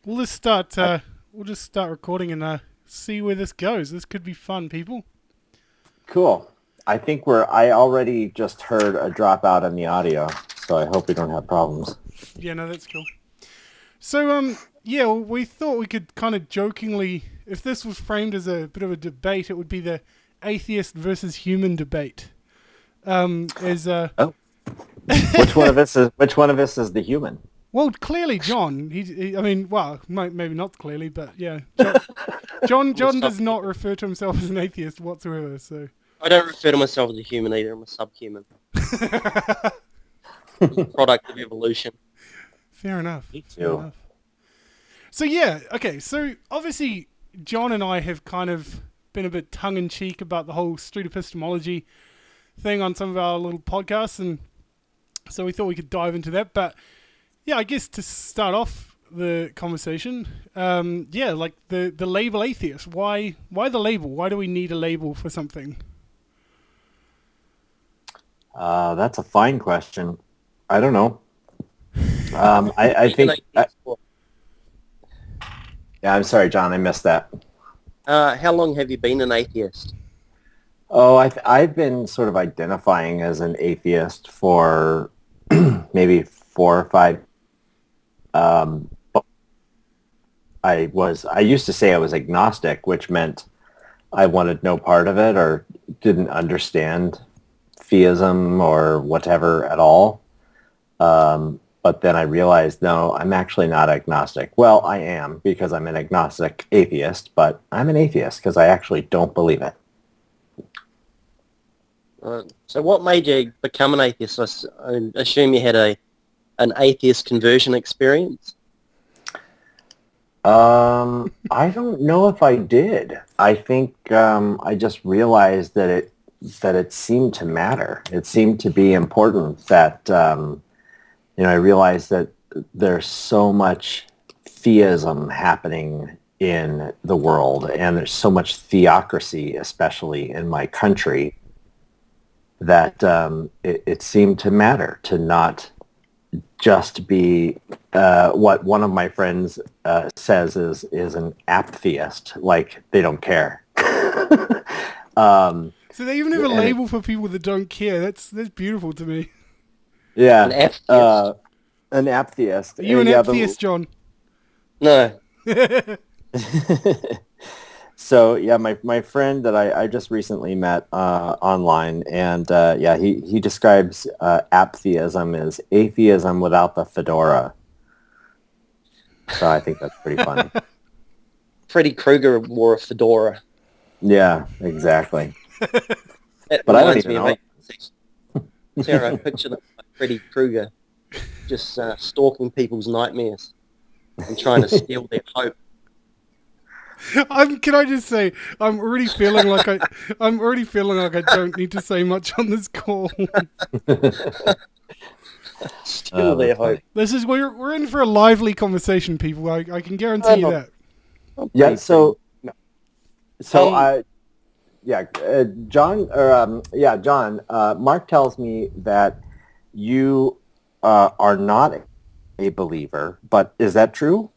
We'll just start. We'll just start recording and see where this goes. This could be fun, people. Cool. I think I already just heard a dropout in the audio, so I hope we don't have problems. Yeah, no, that's cool. So, yeah, well, we thought we could kind of jokingly, if this was framed as a bit of a debate, it would be the atheist versus human debate. Is Oh, which one of us is the human? Well, clearly John. I mean, well, maybe not clearly, but yeah, I'm a John sub. does not refer to himself as an atheist whatsoever. So, I don't refer to myself as a human either. I'm a subhuman. I'm a product of evolution. fair enough. Me Fair too. enough. So yeah, okay. So obviously, John and I have kind of been a bit tongue in cheek about the whole street epistemology thing on some of our little podcasts, and so we thought we could dive into that. But yeah, I guess to start off the conversation, yeah, like the label atheist. Why the label? Why do we need a label for something? That's a fine question. I don't know. I Being an think. atheist for- Yeah, I'm sorry, John. I missed that. how long have you been an atheist? Oh, I've been sort of identifying as an atheist for maybe 4 or 5. Um, I used to say I was agnostic, which meant I wanted no part of it or didn't understand theism or whatever at all. But then I realized, no, I'm actually not agnostic. Well, I am because I'm an agnostic atheist, but I'm an atheist because I actually don't believe it. So what made you become an atheist? I assume you had an atheist conversion experience. I don't know if I did. I think I just realized that it seemed to matter. It seemed to be important that I realized that there's so much theism happening in the world, and there's so much theocracy, especially in my country, that it seemed to matter to not just be what one of my friends says is an atheist, like they don't care. um, So they even have a and it, label for people that don't care. That's beautiful to me. An yeah, atheist? an atheist. Are you an Yeah, atheist, John? No. so yeah, my friend that I just recently met online, and yeah, he describes atheism as atheism without the fedora. So I think that's pretty funny. Freddy Krueger wore a fedora. Yeah, exactly. That But I don't reminds even me of know. Sarah, I picture that Freddy Krueger just stalking people's nightmares and trying to steal their hope. Can I just say, I'm already feeling like I don't need to say much on this call. Steal their That's hope. funny. We're in for a lively conversation, people. I can guarantee you Not, that. not Yeah. pretty. So Um, yeah, John, or yeah, John. Mark tells me that you are not a believer, but is that true?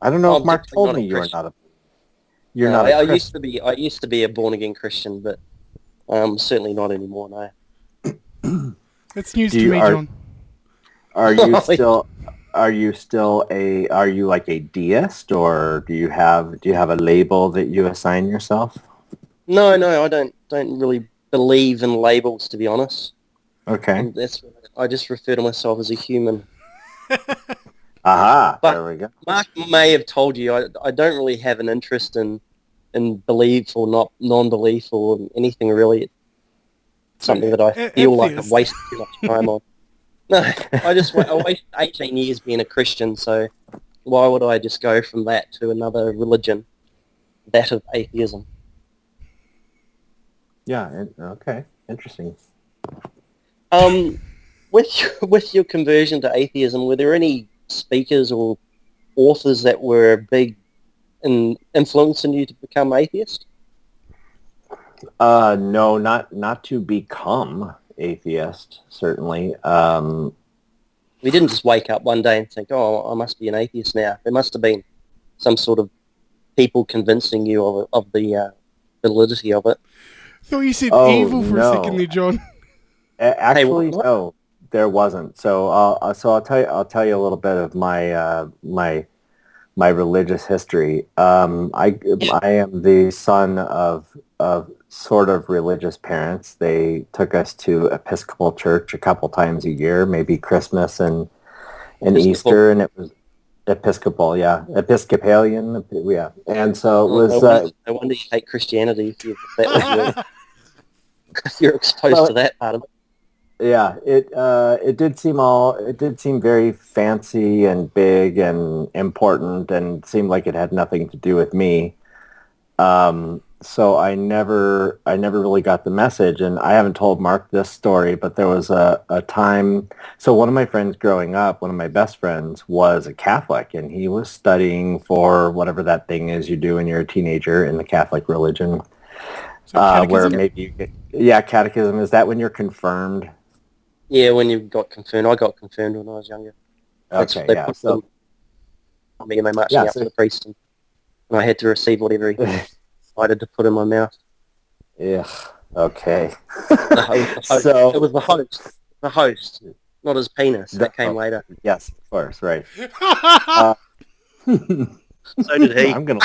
I don't know if I'm Mark definitely told not a me Christian. you're No, not a I used Christian. to be. I used to be a born again Christian, but certainly not anymore. No. That's news Do to you me, John. are you still are you like a deist, or do you have a label that you assign yourself? No, no, I don't really believe in labels, to be honest. Okay. I just refer to myself as a human. Aha, But there we go. Mark may have told you I don't really have an interest in belief or not non-belief or anything really. It's So, something that I feel like I've atheist. wasted too much time on. No, I wasted 18 years being a Christian, so why would I just go from that to another religion, that of atheism? Yeah. Okay. Interesting. Um, with your conversion to atheism, were there any speakers or authors that were big in influencing you to become atheist? No, not to become atheist, certainly. We didn't just wake up one day and think, "Oh, I must be an atheist now." There must have been. some sort of people convincing you of the validity of it. Thought you said Oh, evil for a second no. there, John. Hey, Actually, what? no, there wasn't. So I'll tell you a little bit of my religious history. I am the son of sort of religious parents. They took us to Episcopal church a couple times a year, maybe Christmas and Episcopal. Easter, and it was Episcopal, yeah, Episcopalian, yeah. And so it Oh, was no wonder you hate Christianity if that was your, if you're exposed well, to that part of it. yeah, it did seem very fancy and big and important, and seemed like it had nothing to do with me. So I never really got the message, and I haven't told Mark this story, but there was a time. So one of my friends growing up, one of my best friends, was a Catholic, and he was studying for whatever that thing is you do when you're a teenager in the Catholic religion, So where catechism? maybe yeah, catechism. Is that when you're confirmed? Yeah, when you got confirmed. I got confirmed when I was younger. That's what Okay, they yeah. put So on me and they marched yeah, me up to the priest and I had to receive whatever he decided to put in my mouth. yeah, okay. It So was the host, not his penis. That came oh, later. yes, of course, right. Uh, So did he. I'm gonna.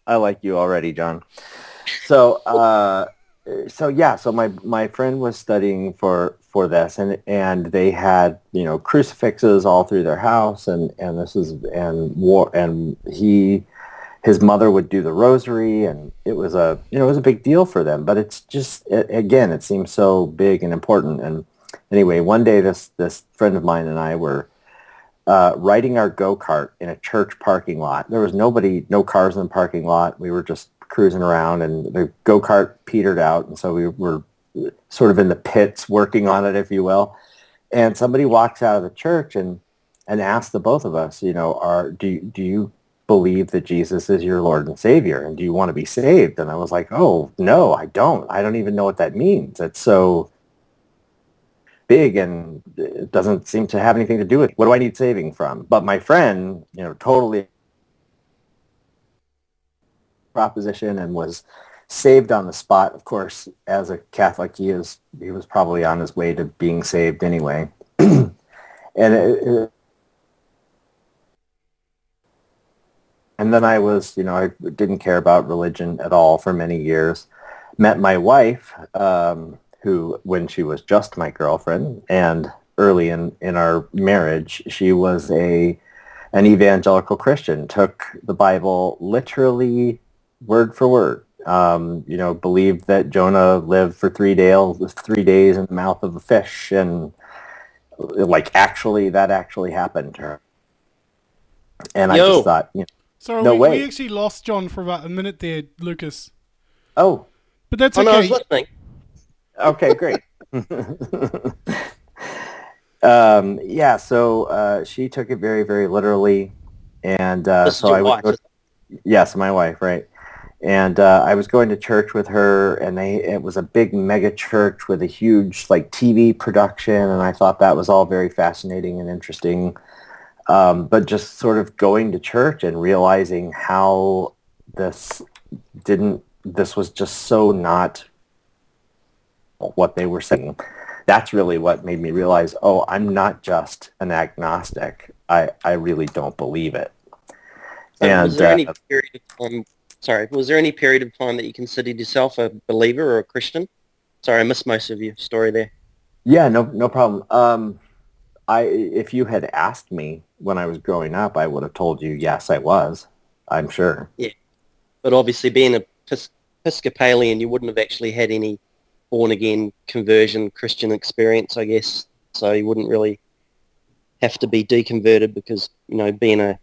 I like you already, John. So yeah, so my friend was studying for this, and they had, you know, crucifixes all through their house, and this is and war, and his mother would do the rosary, and it was a, you know, it was a big deal for them. But it's just, again, it seems so big and important. And anyway, one day this friend of mine and I were riding our go-kart in a church parking lot. There was no cars in the parking lot. We were just cruising around, and the go-kart petered out, and so we were sort of in the pits working on it, if you will. And somebody walks out of the church and asks the both of us, you know, do you believe that Jesus is your Lord and Savior, and do you want to be saved? And I was like, oh, no, I don't. I don't even know what that means. It's so big, and it doesn't seem to have anything to do with what do I need saving from. But my friend, you know, totally proposition and was saved on the spot. Of course, as a Catholic, he was probably on his way to being saved anyway. And and then I was, you know, I didn't care about religion at all for many years. Met my wife, who, when she was just my girlfriend, and early in our marriage, she was an evangelical Christian, took the Bible literally word for word. You know, believed that Jonah lived for 3 days in the mouth of a fish, and like that actually happened to her. And I just Yo. thought, you know, Sorry, no we way. actually lost John for about a minute there, Lucas. Oh, But that's Oh, no, I was okay. listening. okay, great. Yeah, so she took it very, very literally, and This is so your I would wife. go. Yes, my wife, right? And I was going to church with her, and it was a big mega church with a huge like TV production, and I thought that was all very fascinating and interesting. But just sort of going to church and realizing how this this was just so not what they were saying. That's really what made me realize, oh, I'm not just an agnostic. I really don't believe it. So And was there any period of time, was there any period of time that you considered yourself a believer or a Christian? Sorry, I missed most of your story there. yeah, no problem. If you had asked me when I was growing up, I would have told you, yes, I was. I'm sure. Yeah. But obviously being a Episcopalian, you wouldn't have actually had any born-again conversion Christian experience, I guess. So you wouldn't really have to be deconverted because, you know, being an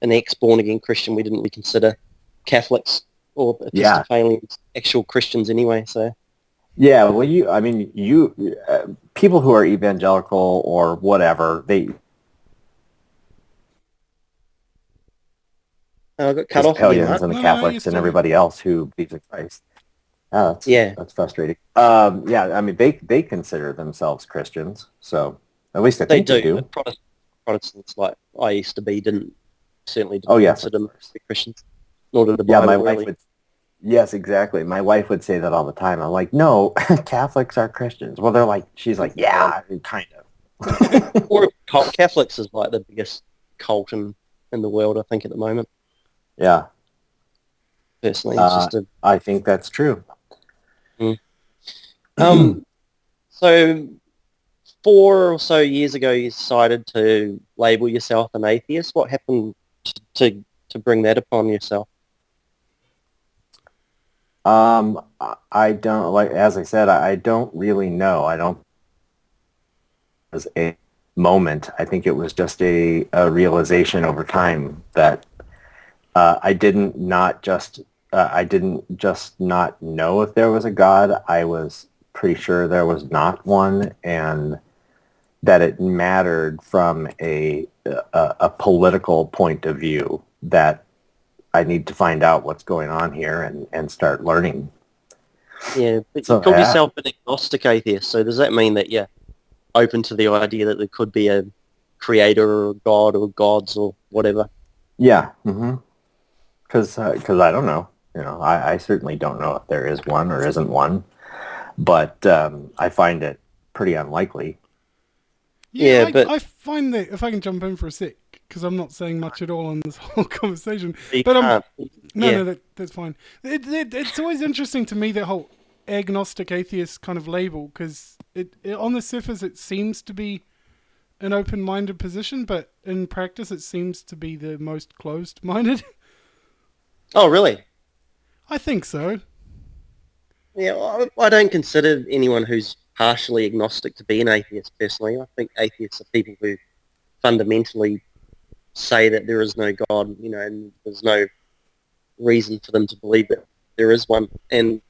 ex-born-again Christian, we didn't really consider Catholics or Yeah, Episcopalians actual Christians anyway. So yeah. Well, people who are evangelical or whatever, they I got cut off again, Episcopalians Mark. and the No, you're Catholics and still here. everybody else who believes in Christ. Oh, Yeah, that's frustrating. Yeah, I mean they consider themselves Christians, so at least I they think they do, do. but Protestants like I used to be didn't certainly didn't Oh, yes. consider most Christians, nor did the Yeah, Bible my really. wife would. Yes, exactly. My wife would say that all the time. I'm like, no, Catholics are Christians. Well, they're like, she's like, yeah, kind of. Or Catholics is like the biggest cult in the world, I think, at the moment. Yeah, Personally, it's just a I think that's true. So 4 or so years ago, you decided to label yourself an atheist. What happened to bring that upon yourself? I don't like, as I said, I don't really know. I don't. It was a moment. I think it was just a realization over time that I didn't just not know if there was a God. I was pretty sure there was not one, and that it mattered from a political point of view, that I need to find out what's going on here and start learning. Yeah, but you So called yeah, yourself an agnostic atheist. So does that mean that you're open to the idea that there could be a creator or a god or gods or whatever? yeah, because I don't know. I certainly don't know if there is one or isn't one, but I find it pretty unlikely. Yeah, Yeah, but I find that if I can jump in for a sec, because I'm not saying much at all on this whole conversation. you But can't. no, Yeah. no, that's fine. It's always interesting to me, that whole agnostic atheist kind of label, because on the surface it seems to be an open-minded position, but in practice it seems to be the most closed-minded. Oh, really? I think so. Yeah, I don't consider anyone who's partially agnostic to be an atheist personally. I think atheists are people who fundamentally say that there is no God, and there's no reason for them to believe that there is one. And,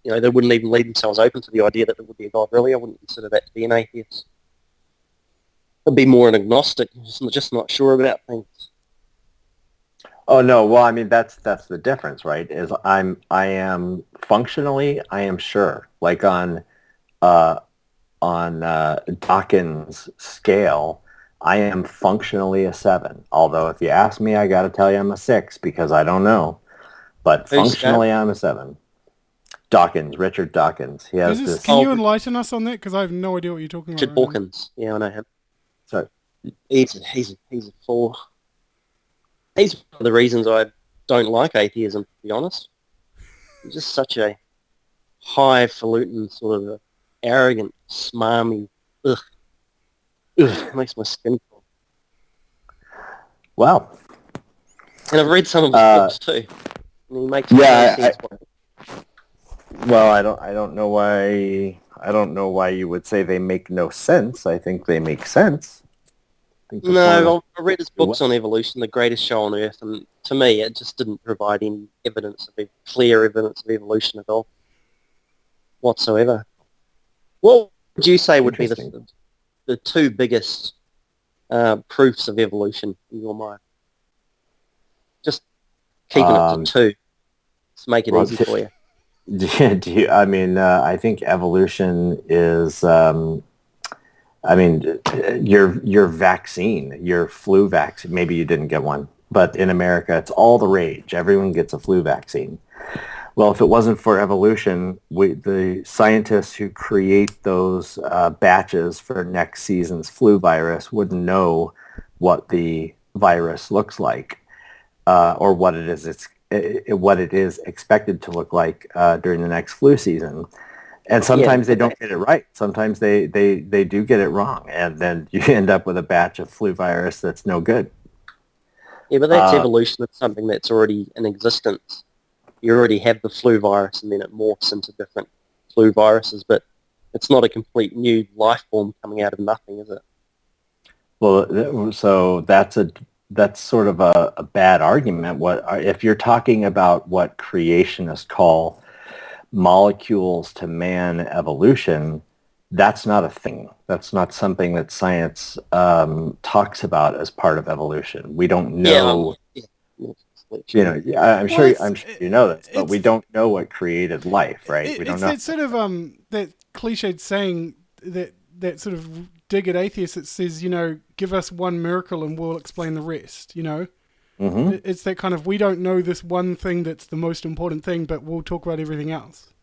they wouldn't even leave themselves open to the idea that there would be a God, really. I wouldn't consider that to be an atheist. I'd be more an agnostic, just not sure about things. Oh no, well, I mean that's the difference, right? I am functionally, I am sure, like uh, on Dawkins' scale, I am functionally a 7. Although if you ask me, I got to tell you I'm a 6 because I don't know. But Who's scale? functionally, I'm a 7. Dawkins, Richard Dawkins. He has this. Can you enlighten us on that? Because I have no idea what you're talking about Richard right now. Dawkins. Yeah, I know him. So, He's a fool. He's one of the reasons I don't like atheism, to be honest. He's just such a highfalutin, sort of arrogant, smarmy. Ugh. Makes my skin crawl. well, And I've read some of his books too. And he makes no sense. well, I don't know why you would say they make no sense. I think they make sense. No, I read his books on evolution, The Greatest Show on Earth, and to me, it just didn't provide any clear evidence of evolution at all, whatsoever. What would you say would be the two biggest proofs of evolution in your mind? Just keeping it to two. Let's make it easy for you. I think evolution is. Your vaccine, your flu vaccine. Maybe you didn't get one, but in America, it's all the rage. Everyone gets a flu vaccine. Well, if it wasn't for evolution, the scientists who create those batches for next season's flu virus wouldn't know what the virus looks like or what it is expected to look like during the next flu season. And sometimes they don't get it right. Sometimes they do get it wrong, and then you end up with a batch of flu virus that's no good. Yeah, but that's evolution of something that's already in existence. You already have the flu virus, and then it morphs into different flu viruses, but it's not a complete new life form coming out of nothing, is it? Well, so that's sort of a bad argument. If you're talking about what creationists call molecules to man evolution, that's not a thing. That's not something that science talks about as part of evolution. We don't know. I'm sure you know this, but we don't know what created life, right? We don't know. It's that sort of that cliched saying that sort of dig at atheists that says, give us one miracle and we'll explain the rest, Mm-hmm. It's that kind of, we don't know this one thing that's the most important thing, but we'll talk about everything else.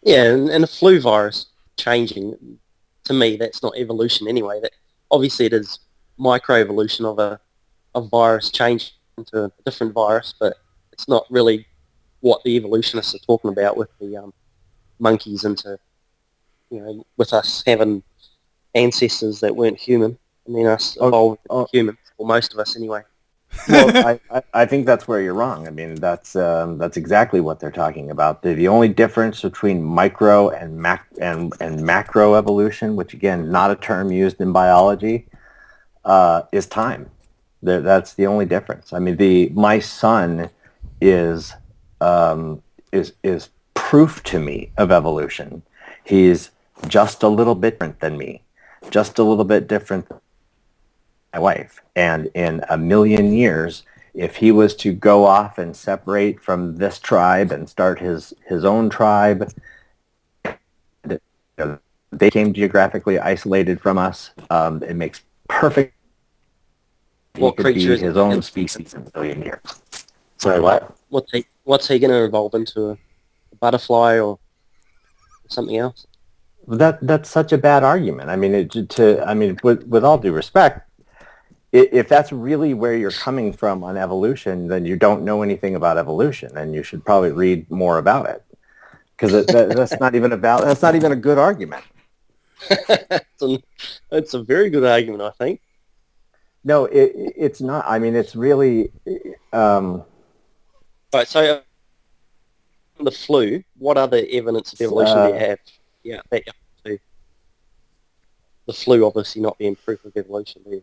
Yeah, and a flu virus changing, to me, that's not evolution anyway. That obviously it is microevolution of a virus changing into a different virus, but it's not really what the evolutionists are talking about with the monkeys into, with us having ancestors that weren't human, and then us evolving into humans, or most of us anyway. Well, I think that's where you're wrong. I mean, that's exactly what they're talking about. The only difference between micro and macro evolution, which again, not a term used in biology, is time. That's the only difference. I mean, my son is proof to me of evolution. He's just a little bit different than me, just a little bit different than my wife. And in a million years, if he was to go off and separate from this tribe and start his own tribe, they became geographically isolated from us. It makes perfect. He could be his own species in a billion years. Sorry, what? What's he going to evolve into? A butterfly or something else? That's such a bad argument. I mean, with all due respect, if that's really where you're coming from on evolution, then you don't know anything about evolution, and you should probably read more about it, because that's not even a good argument. It's a very good argument, I think. No, it's not. I mean, it's really. Right, so the flu, what other evidence of evolution do you have? Yeah, back up to the flu obviously not being proof of evolution. Do you?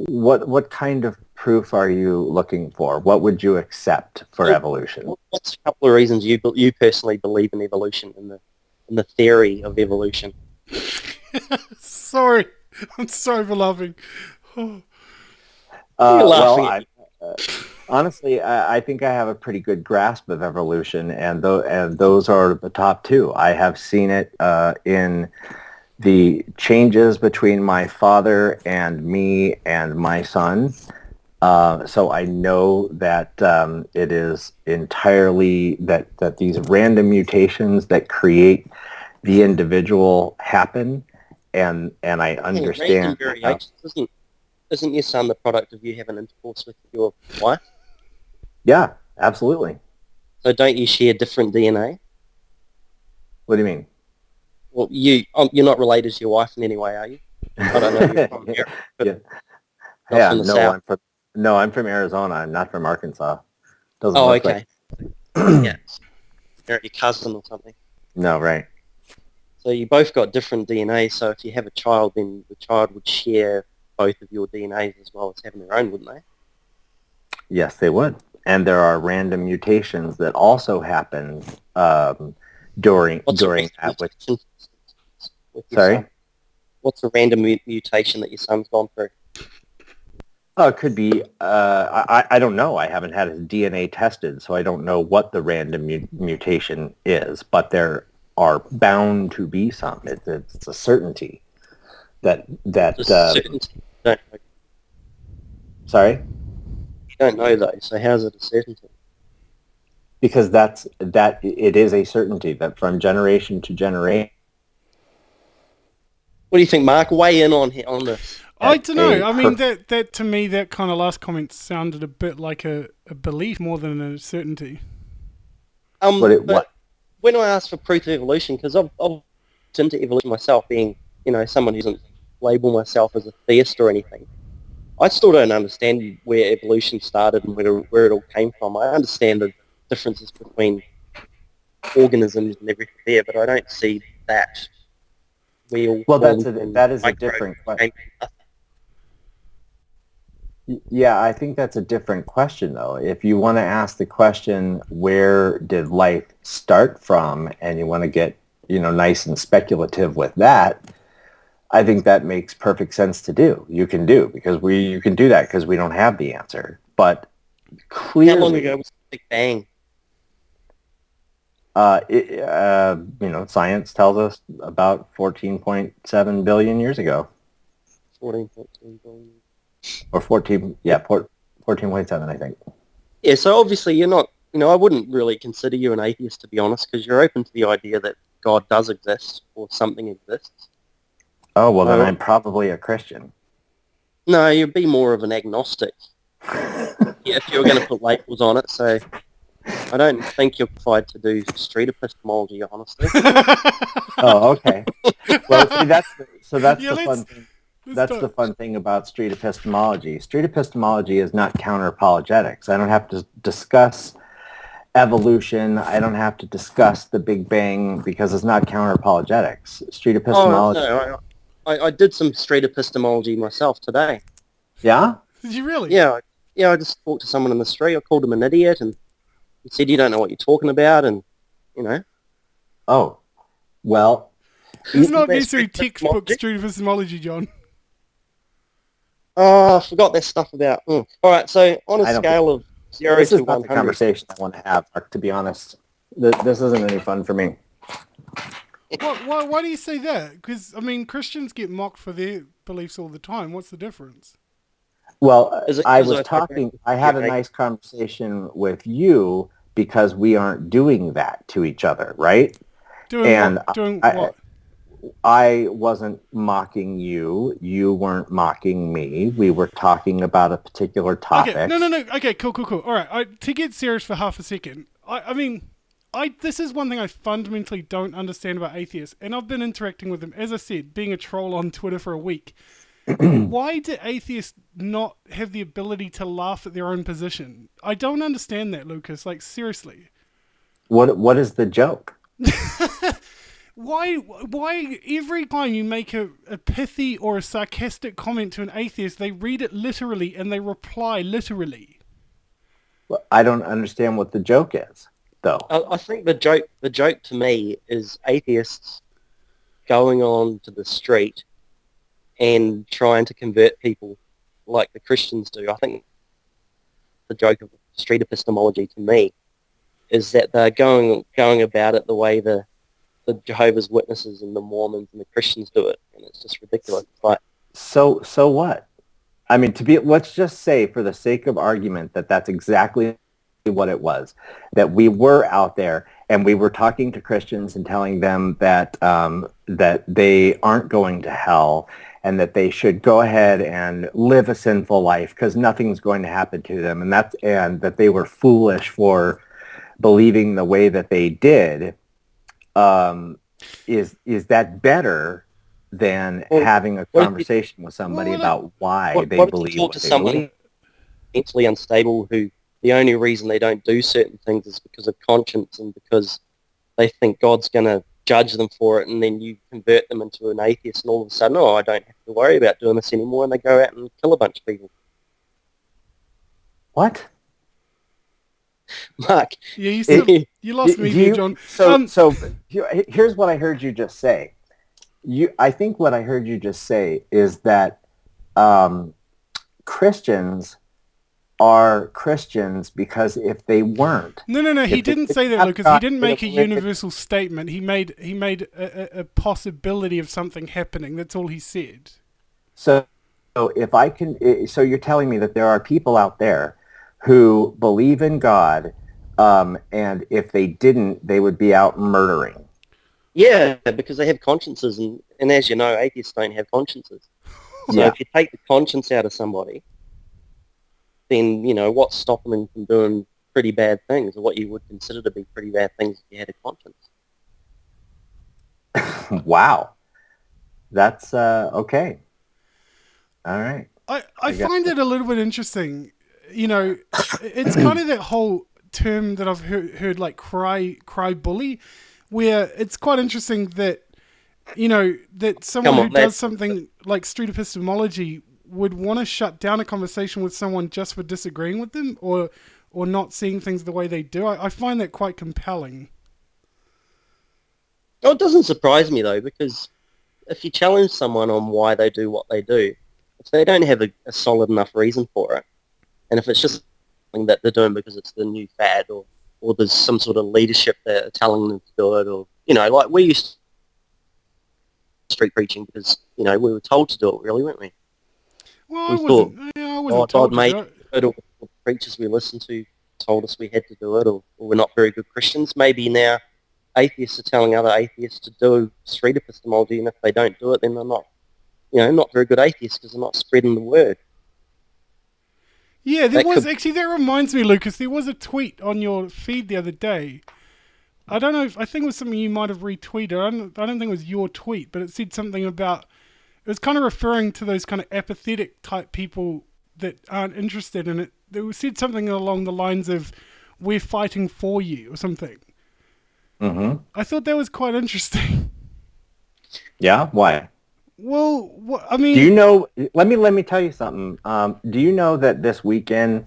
What kind of proof are you looking for? What would you accept for evolution? What's a couple of reasons you personally believe in evolution, in the theory of evolution? Sorry, I'm sorry for laughing. You're laughing honestly, I think I have a pretty good grasp of evolution, and those are the top two. I have seen it in the changes between my father and me and my son. So I know that it is entirely that these random mutations that create the individual happen, and I understand. Isn't your son the product of you having intercourse with your wife? Yeah, absolutely. So don't you share different DNA? What do you mean? Well, you're not related to your wife in any way, are you? I don't know. You're from America, but from the South. I'm from Arizona. I'm not from Arkansas. Doesn't look okay. Yeah, you're your cousin or something. No, right. So you both got different DNA. So if you have a child, then the child would share both of your DNAs as well as having their own, wouldn't they? Yes, they would. And there are random mutations that also happen during that. Sorry? What's a random mutation that your son's gone through? Oh, it could be. I don't know. I haven't had his DNA tested, so I don't know what the random mutation is. But there are bound to be some. It's a certainty that. Certainty. Sorry? You don't know though. So how's it a certainty? Because it is a certainty that from generation to generation. What do you think, Mark? Weigh in on this. I don't know. I mean, that to me, that kind of last comment sounded a bit like a belief more than a certainty. But when I ask for proof of evolution, because I've into evolution myself, being someone who doesn't label myself as a theist or anything, I still don't understand where evolution started and where it all came from. I understand the differences between organisms and everything there, but I don't see that. That is a different question. Yeah, I think that's a different question, though. If you want to ask the question, where did life start from, and you want to get, nice and speculative with that, I think that makes perfect sense to do. You can do that because we don't have the answer. But clearly, how long ago was the Big Bang? Science tells us about 14.7 billion years ago. 14.2 billion. Or 14.7, I think. Yeah, so obviously you're not, I wouldn't really consider you an atheist, to be honest, because you're open to the idea that God does exist or something exists. Oh, well, then So, I'm probably a Christian. no, you'd be more of an agnostic if you were going to put labels on it. So I don't think you're qualified to do street epistemology, honestly. Oh, okay. Well, see, that's Yeah, the fun thing. let's That's the start. fun thing about street epistemology. Street epistemology is not counter-apologetics. I don't have to discuss evolution. I don't have to discuss the Big Bang because it's not counter-apologetics. Street Oh, epistemology. no, I did some street epistemology myself today. Yeah? Did you really? Yeah, I just talked to someone in the street. I called him an idiot, and he said, "You don't know what you're talking about," and, Oh, well, It's not That's necessarily street textbook epistemology. street epistemology, John. Oh, I forgot that stuff about... All right, so on a I don't scale of 0 this to is not the 100... conversation I want to have, Mark, to be honest. This isn't any fun for me. Why do you say that? Because, I mean, Christians get mocked for their beliefs all the time. What's the difference? Well, Is it I 'cause was I talking, I had a Okay. nice conversation with you because we aren't doing that to each other, right? Doing And what? Doing I, what? I wasn't mocking you. You weren't mocking me. We were talking about a particular topic. Okay, no. Okay, cool. All right, to get serious for half a second, I mean, this is one thing I fundamentally don't understand about atheists, and I've been interacting with them, as I said, being a troll on Twitter for a week. Why do atheists not have the ability to laugh at their own position? I don't understand that, Lucas. Like, seriously. What is the joke? Why every time you make a pithy or a sarcastic comment to an atheist, they read it literally and they reply literally? Well, I don't understand what the joke is, though. I think the joke to me is atheists going on to the street and trying to convert people like the Christians do. I think the joke of street epistemology to me is that they're going about it the way the Jehovah's Witnesses and the Mormons and the Christians do it, and it's just ridiculous. It's like, So what? I mean, let's just say, for the sake of argument, that that's exactly what it was. That we were out there and we were talking to Christians and telling them that that they aren't going to hell and that they should go ahead and live a sinful life because nothing's going to happen to them, and that they were foolish for believing the way that they did. Is that better than having a conversation with somebody about why they believe what they believe? Mentally unstable who the only reason they don't do certain things is because of conscience and because they think God's going to judge them for it, and then you convert them into an atheist and all of a sudden, I don't have to worry about doing this anymore, and they go out and kill a bunch of people. What? Mark. Yeah, you lost me there, John. So here's what I heard you just say. I think what I heard you just say is that Christians are Christians because if they weren't... No. He didn't say that, Lucas. He didn't make a universal statement. He made a possibility of something happening. That's all he said. So if I can... So you're telling me that there are people out there who believe in God, and if they didn't, they would be out murdering. Yeah, because they have consciences, and as you know, atheists don't have consciences. So if you take the conscience out of somebody, then, what's stopping them from doing pretty bad things, or what you would consider to be pretty bad things if you had a conscience? Wow. That's, okay. All right. I find it a little bit interesting. It's kind of that whole term that I've heard like cry bully, where it's quite interesting that, that someone who does something like street epistemology would want to shut down a conversation with someone just for disagreeing with them or not seeing things the way they do. I find that quite compelling. Oh, it doesn't surprise me, though, because if you challenge someone on why they do what they do, if they don't have a solid enough reason for it, and if it's just something that they're doing because it's the new fad or or there's some sort of leadership that are telling them to do it, or, you know, like we used street preaching because, you know, we were told to do it, really, weren't we? Well, We thought I wasn't God told to made do it. it, or the preachers we listened to told us we had to do it, or we're not very good Christians. Maybe now atheists are telling other atheists to do street epistemology, and if they don't do it, then they're not, you know, not very good atheists because they're not spreading the word. Yeah, That could, that reminds me, Lucas, there was a tweet on your feed the other day. I don't know, I think it was something you might have retweeted. I don't think it was your tweet, but it said something about, it was kind of referring to those kind of apathetic type people that aren't interested in it. It said something along the lines of, we're fighting for you, or something. Mm-hmm. I thought that was quite interesting. Yeah, why? Well, I mean... Do you know, let me tell you something. Do you know that this weekend,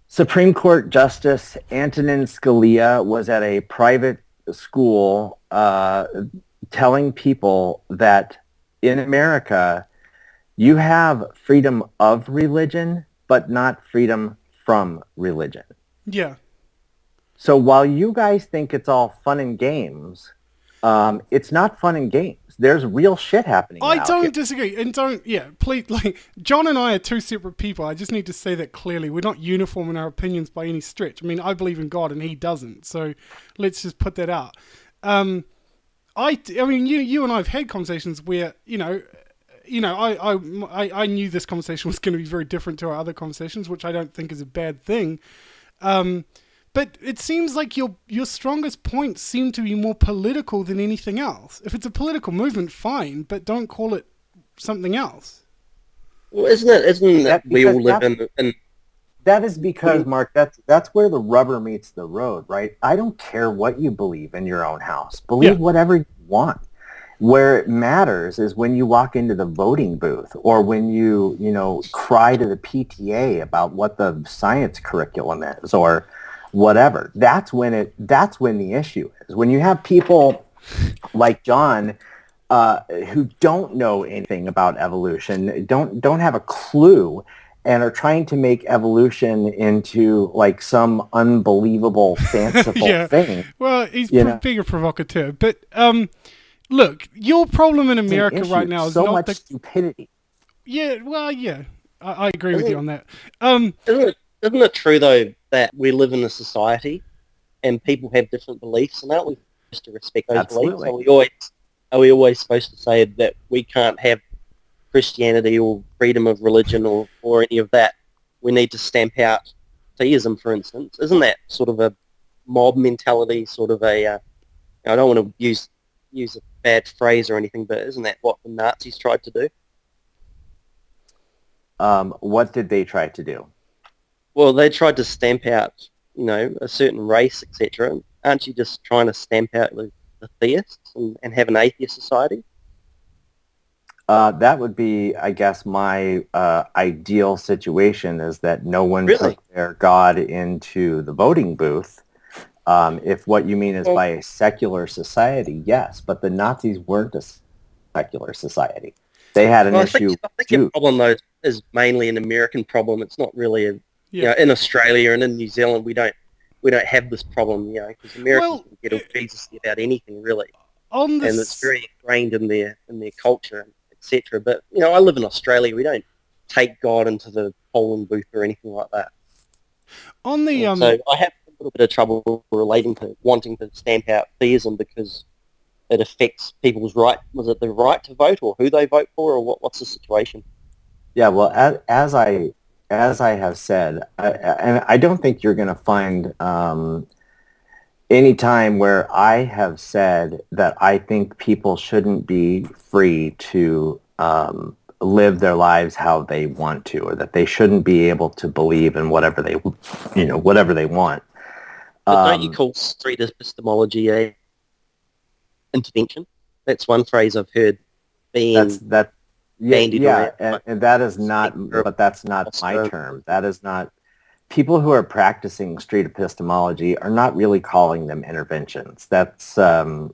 Supreme Court Justice Antonin Scalia was at a private school telling people that in America, you have freedom of religion, but not freedom from religion. Yeah. So while you guys think it's all fun and games, it's not fun and games. There's real shit happening. I out don't here. disagree, and please, like, John and I are two separate people. I just need to say that clearly. We're not uniform in our opinions by any stretch. I mean, I believe in God and he doesn't, so let's just put that out. I mean, you and I have had conversations where, I knew this conversation was going to be very different to our other conversations, which I don't think is a bad thing. But it seems like your strongest points seem to be more political than anything else. If it's a political movement, fine, but don't call it something else. well, isn't it we all live in... That is because, Mark, that's where the rubber meets the road, right? I don't care what you believe in your own house. Believe whatever you want. Where it matters is when you walk into the voting booth or when you cry to the PTA about what the science curriculum is or whatever. That's when the issue is. When you have people like John who don't know anything about evolution, don't have a clue, and are trying to make evolution into like some unbelievable fanciful thing. Well, he's being a provocateur, but look, your problem in America right now is so not much the stupidity. Yeah, well, yeah, I agree with you on that. Isn't it true though that we live in a society and people have different beliefs, and aren't we supposed to respect those Absolutely. beliefs? Are we always supposed to say that we can't have Christianity or freedom of religion or any of that? We need to stamp out theism, for instance. Isn't that sort of a mob mentality, sort of a... I don't want to use a bad phrase or anything, but isn't that what the Nazis tried to do? What did they try to do? Well, they tried to stamp out, a certain race, etc. Aren't you just trying to stamp out the theists and have an atheist society? That would be, I guess, my ideal situation is that no one took their God into the voting booth. If what you mean is by a secular society, yes, but the Nazis weren't a secular society. They had an issue. I think the problem, though, is mainly an American problem. It's not really in Australia and in New Zealand, we don't have this problem, because Americans can get all Jesus about anything, really. And it's very ingrained in their culture, etc. But, I live in Australia. We don't take God into the polling booth or anything like that. So I have a little bit of trouble relating to wanting to stamp out theism because it affects people's right. Was it the right to vote, or who they vote for, or what's the situation? Yeah, well, as I have said, and I don't think you're going to find any time where I have said that I think people shouldn't be free to live their lives how they want to, or that they shouldn't be able to believe in whatever they want. But don't you call street epistemology a intervention? That's one phrase I've heard being bandied around. And that is not, but that's not my term. That is not, people who are practicing street epistemology are not really calling them interventions. That's, that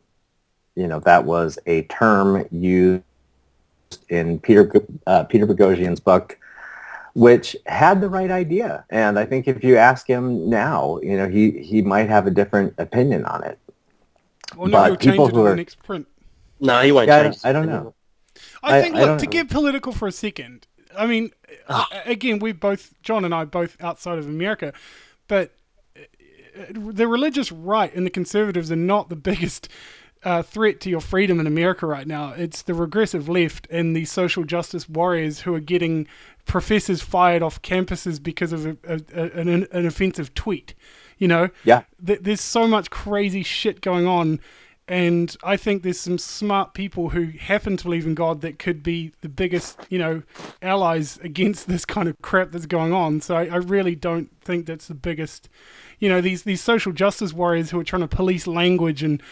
was a term used in Peter Boghossian's book, which had the right idea. And I think if you ask him now, he might have a different opinion on it. Well, no, he'll But people change it who in the are, next print. No, he won't yeah, change. I don't know. I think, look, don't to know. get political for a second, I mean, again, John and I both outside of America, but the religious right and the conservatives are not the biggest threat to your freedom in America right now. It's the regressive left and the social justice warriors who are getting professors fired off campuses because of an offensive tweet. Yeah. There's so much crazy shit going on. And I think there's some smart people who happen to believe in God that could be the biggest, allies against this kind of crap that's going on. So I really don't think that's the biggest, these social justice warriors who are trying to police language and,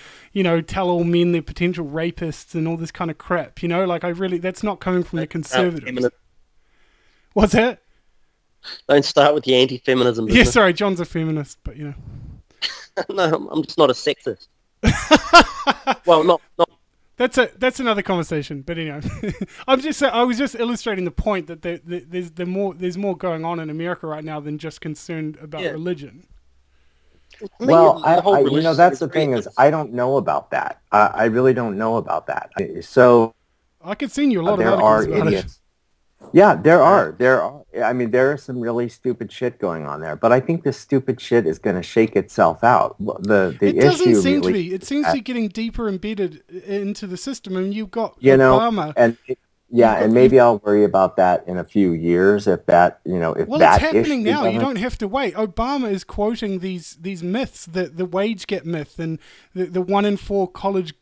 tell all men they're potential rapists and all this kind of crap, that's not coming from the conservatives. What's that? Don't start with the anti-feminism business. Yeah, sorry, John's a feminist, but No, I'm just not a sexist. Well, not. That's another conversation. But I was just illustrating the point that there's more going on in America right now than just concerned about religion. Well, that's the thing is I don't know about that. I really don't know about that. So I could send you a lot of there articles are about idiots. Yeah, there are. I mean, there is some really stupid shit going on there, but I think the stupid shit is going to shake itself out. It doesn't seem to be. It seems to be getting deeper embedded into the system. I mean, you've got Obama. And maybe I'll worry about that in a few years if that, if well, that it's happening now. doesn't... You don't have to wait. Obama is quoting these myths, the wage gap myth, and the 1 in 4 college,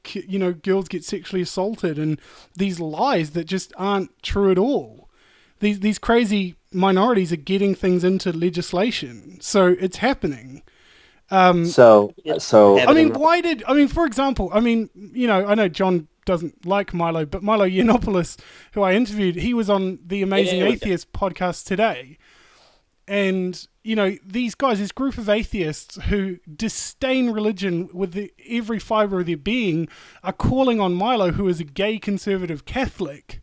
girls get sexually assaulted, and these lies that just aren't true at all. These crazy minorities are getting things into legislation, so it's happening. I mean, for example, I know John doesn't like Milo, but Milo Yiannopoulos, who I interviewed, he was on the Amazing Atheist podcast today. And, these guys, this group of atheists who disdain religion with every fiber of their being, are calling on Milo, who is a gay conservative Catholic,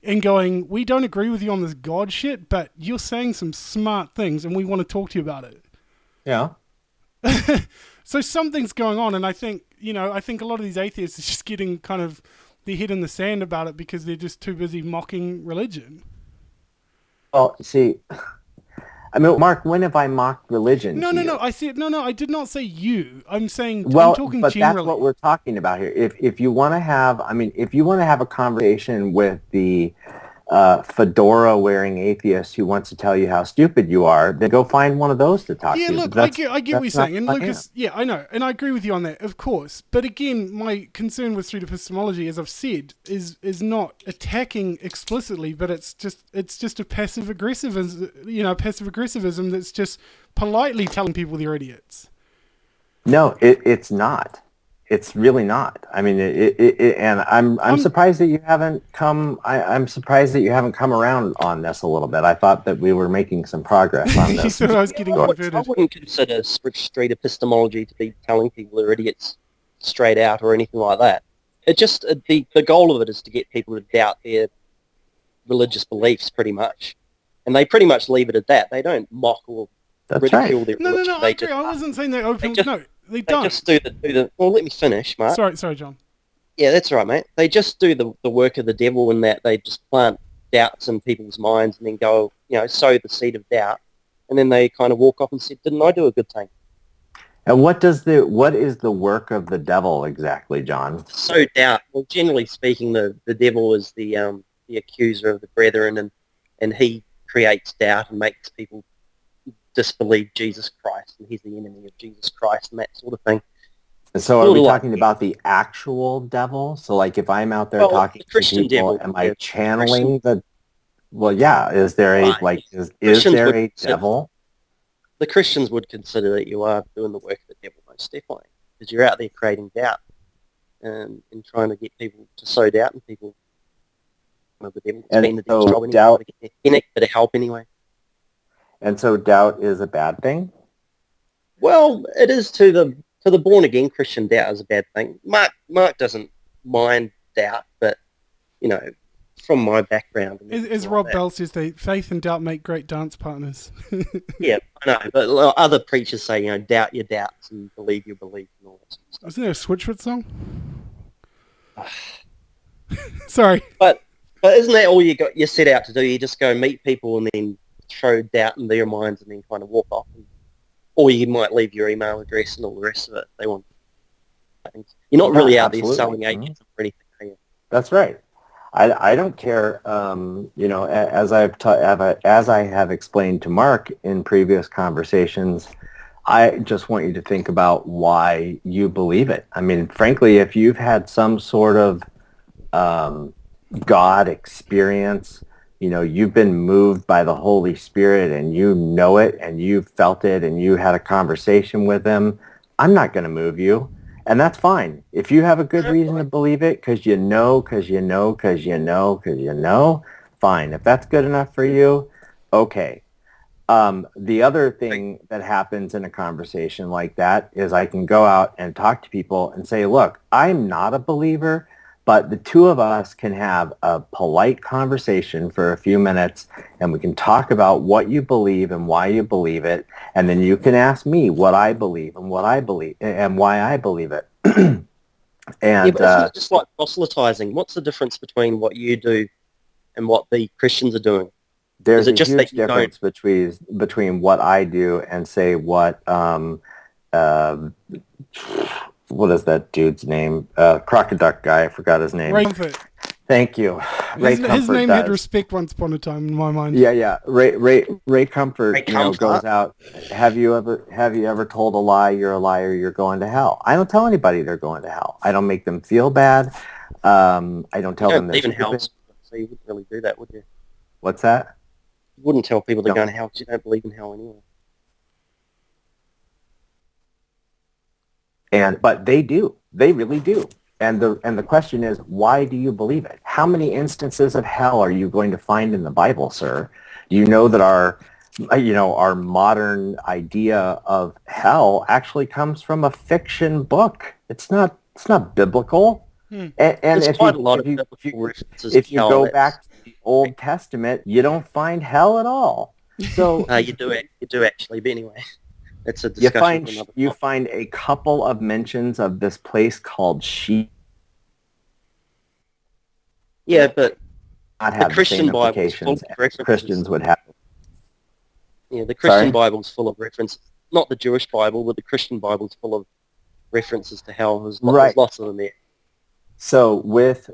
and going, we don't agree with you on this God shit, but you're saying some smart things and we want to talk to you about it. Yeah. So something's going on, and I think a lot of these atheists are just getting kind of their head in the sand about it because they're just too busy mocking religion. Well, see, I mean, Mark, when have I mocked religion? No. I did not say you. I'm saying, well, I'm talking but generally. That's what we're talking about here. If you want to have, if you want to have a conversation with the fedora-wearing atheist who wants to tell you how stupid you are, then go find one of those to talk to. Yeah, look, I get what you're saying. And Lucas, I know. And I agree with you on that, of course. But again, my concern with street epistemology, as I've said, is not attacking explicitly, but it's just a passive aggressivism, that's just politely telling people they're idiots. No, it's not. It's really not. I mean, and I'm surprised that you haven't come. I'm surprised that you haven't come around on this a little bit. I thought that we were making some progress on this. I was getting converted. I wouldn't consider street epistemology to be telling people they're idiots straight out or anything like that. It just the goal of it is to get people to doubt their religious beliefs, pretty much, and they pretty much leave it at that. They don't mock or ridicule their religion. No. I agree. I wasn't saying that openly. No. They don't. Just do the. Well, let me finish, Mark. Sorry, John. Yeah, that's right, mate. They just do the work of the devil in that they just plant doubts in people's minds and then go, sow the seed of doubt, and then they kind of walk off and say, "Didn't I do a good thing?" And what is the work of the devil exactly, John? Sow doubt. Well, generally speaking, the devil is the accuser of the brethren, and he creates doubt and makes people disbelieve Jesus Christ, and he's the enemy of Jesus Christ, and that sort of thing. And so are we talking about the actual devil? So like if I'm out there talking to people, devil, am I channeling the... Well, yeah. Is there a, is there a devil? The Christians would consider that you are doing the work of the devil, most definitely, because you're out there creating doubt and trying to get people to sow doubt in people. The devil's been the devil's job anyway, to get a bit of help anyway. And so doubt is a bad thing? Well, it is to the born-again Christian. Doubt is a bad thing. Mark doesn't mind doubt, but, from my background. And As everything Rob like Bell says, faith and doubt make great dance partners. that. Yeah, I know. But other preachers say, doubt your doubts and believe your belief and all that sort of stuff. Isn't there a Switchfoot song? Sorry. But isn't that all you're set out to do? You just go meet people and then throw doubt in their minds and then kind of walk off. Or you might leave your email address and all the rest of it. They want things. You're not really out there selling atheism or anything, are you? That's right. I don't care. As I have explained to Mark in previous conversations, I just want you to think about why you believe it. I mean, frankly, if you've had some sort of God experience, you've been moved by the Holy Spirit and you know it and you felt it and you had a conversation with him, I'm not going to move you. And that's fine. If you have a good reason to believe it because you know, fine. If that's good enough for you, okay. The other thing that happens in a conversation like that is I can go out and talk to people and say, look, I'm not a believer, but the two of us can have a polite conversation for a few minutes and we can talk about what you believe and why you believe it. And then you can ask me what I believe and what I believe and why I believe it. And yeah, but isn't it just like proselytizing? What's the difference between what you do and what the Christians are doing? There's a huge difference between what I do and say what is that dude's name? Crocoduck guy. I forgot his name. Ray Comfort. Thank you. Ray Comfort his name does. had respect once upon a time in my mind. Yeah. Ray Comfort, goes out. Have you ever told a lie? You're a liar. You're going to hell. I don't tell anybody they're going to hell. I don't make them feel bad. I don't tell them they're even stupid. hell. So you wouldn't really do that, would you? What's that? You wouldn't tell people they're going to hell because you don't believe in hell anyway. But they do. They really do. And the question is, why do you believe it? How many instances of hell are you going to find in the Bible, sir? You know that our modern idea of hell actually comes from a fiction book. It's not biblical. And if you go back to the Old Testament, you don't find hell at all. So you do actually. But anyway. It's a discussion you find a couple of mentions of this place called Sheep. Yeah, but the Christian Bible is full of references. Christians would have. Yeah, the Christian Bible's full of references. Not the Jewish Bible, but the Christian Bible's full of references to hell. There's lots of them there. So with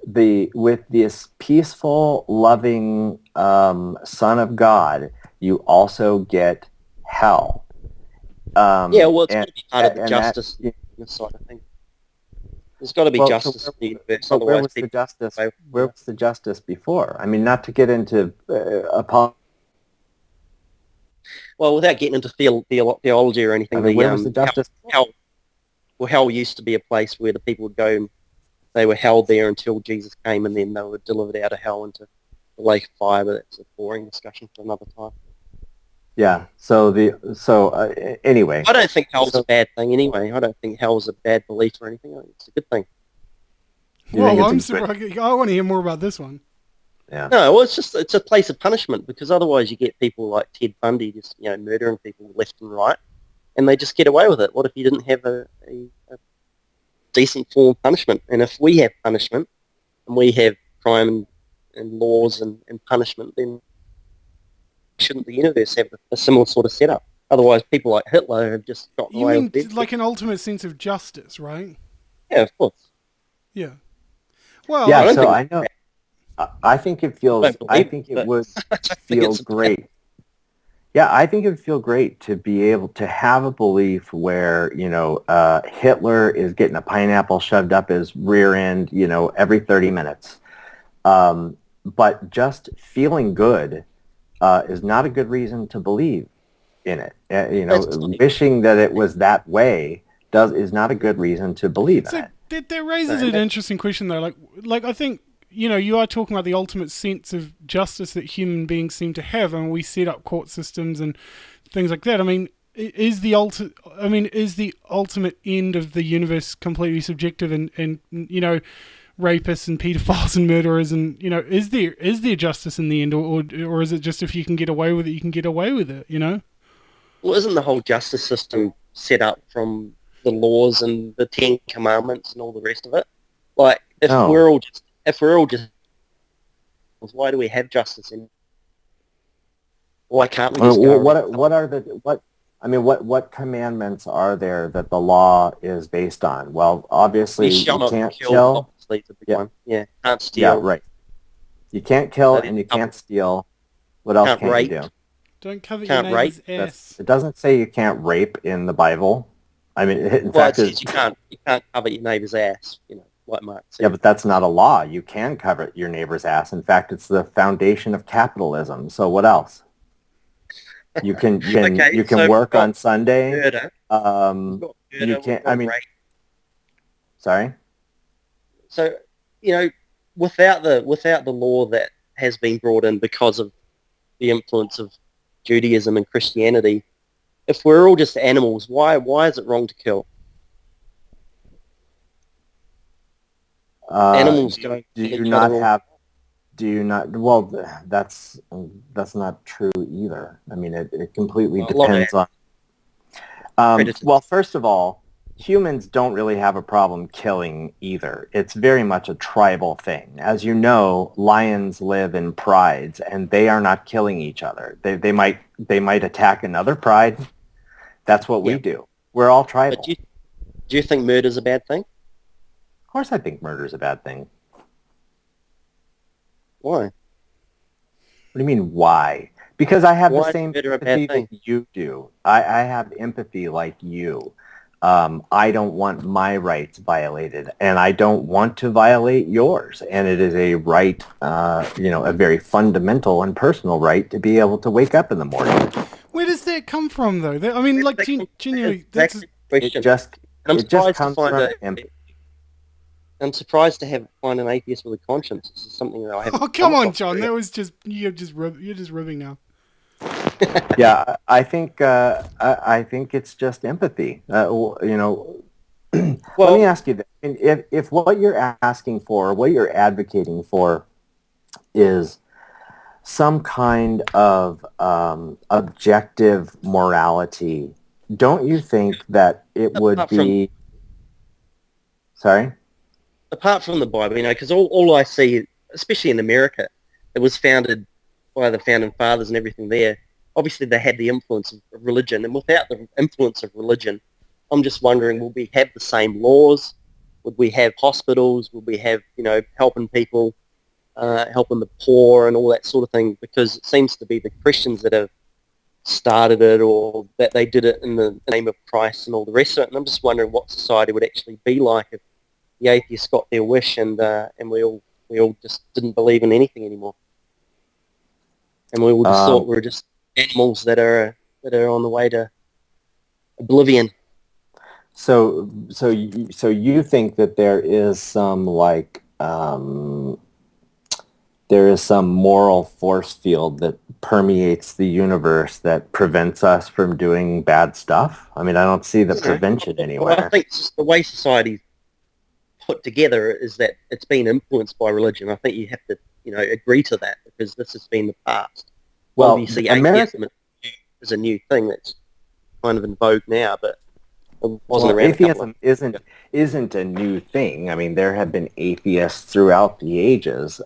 this peaceful, loving Son of God, you also get hell. It's got to be part of the justice side of things. There's got to be justice in the universe. But where was the justice? Where was the justice before? I mean, not to get into well, without getting into theology or anything. Where was the justice? Hell used to be a place where the people would go and they were held there until Jesus came, and then they were delivered out of hell into the lake of fire. But that's a boring discussion for another time. Yeah. Anyway, I don't think hell's a bad thing. Anyway, I don't think hell's a bad belief or anything. I think it's a good thing. Well, I want to hear more about this one. Yeah. No, well, it's a place of punishment because otherwise you get people like Ted Bundy just murdering people left and right, and they just get away with it. What if you didn't have a decent form of punishment? And if we have punishment and we have crime and laws and punishment, then shouldn't the universe have a similar sort of setup? Otherwise, people like Hitler have just gotten away with it. Like an ultimate sense of justice, right? Yeah, of course. Yeah. Well, yeah. So I know. I think it feels. I think it would feel great. Yeah, I think it would feel great to be able to have a belief where Hitler is getting a pineapple shoved up his rear end, every 30 minutes. But just feeling good is not a good reason to believe in it. Wishing that it was that way is not a good reason to believe in it. That raises an interesting question, though. Like I think you are talking about the ultimate sense of justice that human beings seem to have, and we set up court systems and things like that. I mean, is the ultimate end of the universe completely subjective and rapists and pedophiles and murderers, and is there justice in the end, or is it just if you can get away with it, you can get away with it? Well, isn't the whole justice system set up from the laws and the Ten Commandments and all the rest of it? Like, if No. we're all just, why do we have justice? And why can't we just go? What commandments are there that the law is based on? Well, obviously You shall you not can't kill. kill. Obviously, is a big one. Yeah, can't Yeah, steal. right. You can't kill Uh, and you can't steal. What else can't can't rape. you do? Don't cover your Can't neighbor's rape. ass. It doesn't say you can't rape in the Bible. I mean, in Well, fact, it says you can't cover your neighbour's ass. Like Mark said. yeah, but that's not a law. You can cover your neighbor's ass. In fact, it's the foundation of capitalism. So what else? You can Okay, you can so work we've got on Sunday. murder. We've got murder. You we've can't. got I mean, rape. sorry. So without the law that has been brought in because of the influence of Judaism and Christianity, if we're all just animals, why is it wrong to kill? Animals don't Do kill you each not other. have? Do you not? Well, that's not true either. I mean, it completely A lot of depends on. predators. Well, first of all, humans don't really have a problem killing either. It's very much a tribal thing. As you know, lions live in prides, and they are not killing each other. They might attack another pride. That's what we Yeah. do. We're all tribal. But do you think murder's a bad thing? Of course, I think murder is a bad thing. Why? What do you mean, why? Because I have Why the is same murder a bad empathy thing? that you do. I have empathy like you. I don't want my rights violated, and I don't want to violate yours. And it is a right, a very fundamental and personal right to be able to wake up in the morning. Where does that come from, though? I mean, like, genuinely, that's Exactly the It question. just I'm it just surprised to comes find from a- empathy. I'm surprised to find an atheist with a conscience. This is something that I haven't. oh, come on, John. That was just you're just ribbing now. Yeah, I think it's just empathy. Let me ask you this: if what you're asking for, what you're advocating for, is some kind of objective morality, don't you think that it would Apart from- be? Sorry. apart from the Bible, because all I see, especially in America, it was founded by the founding fathers and everything there. Obviously, they had the influence of religion, and without the influence of religion, I'm just wondering, will we have the same laws? Would we have hospitals? Would we have, helping people, helping the poor and all that sort of thing? Because it seems to be the Christians that have started it, or that they did it in the name of Christ and all the rest of it. And I'm just wondering what society would actually be like if the atheists got their wish and we all just didn't believe in anything anymore, and we all just thought we were just animals that are on the way to oblivion. So you think that there is some there is some moral force field that permeates the universe that prevents us from doing bad stuff? I mean, I don't see the prevention anywhere. Well, I think it's just the way society's put together is that it's been influenced by religion. I think you have to, agree to that, because this has been the past. Well, obviously, atheism is a new thing that's kind of in vogue now, but it wasn't around. Atheism isn't a new thing. I mean, there have been atheists throughout the ages.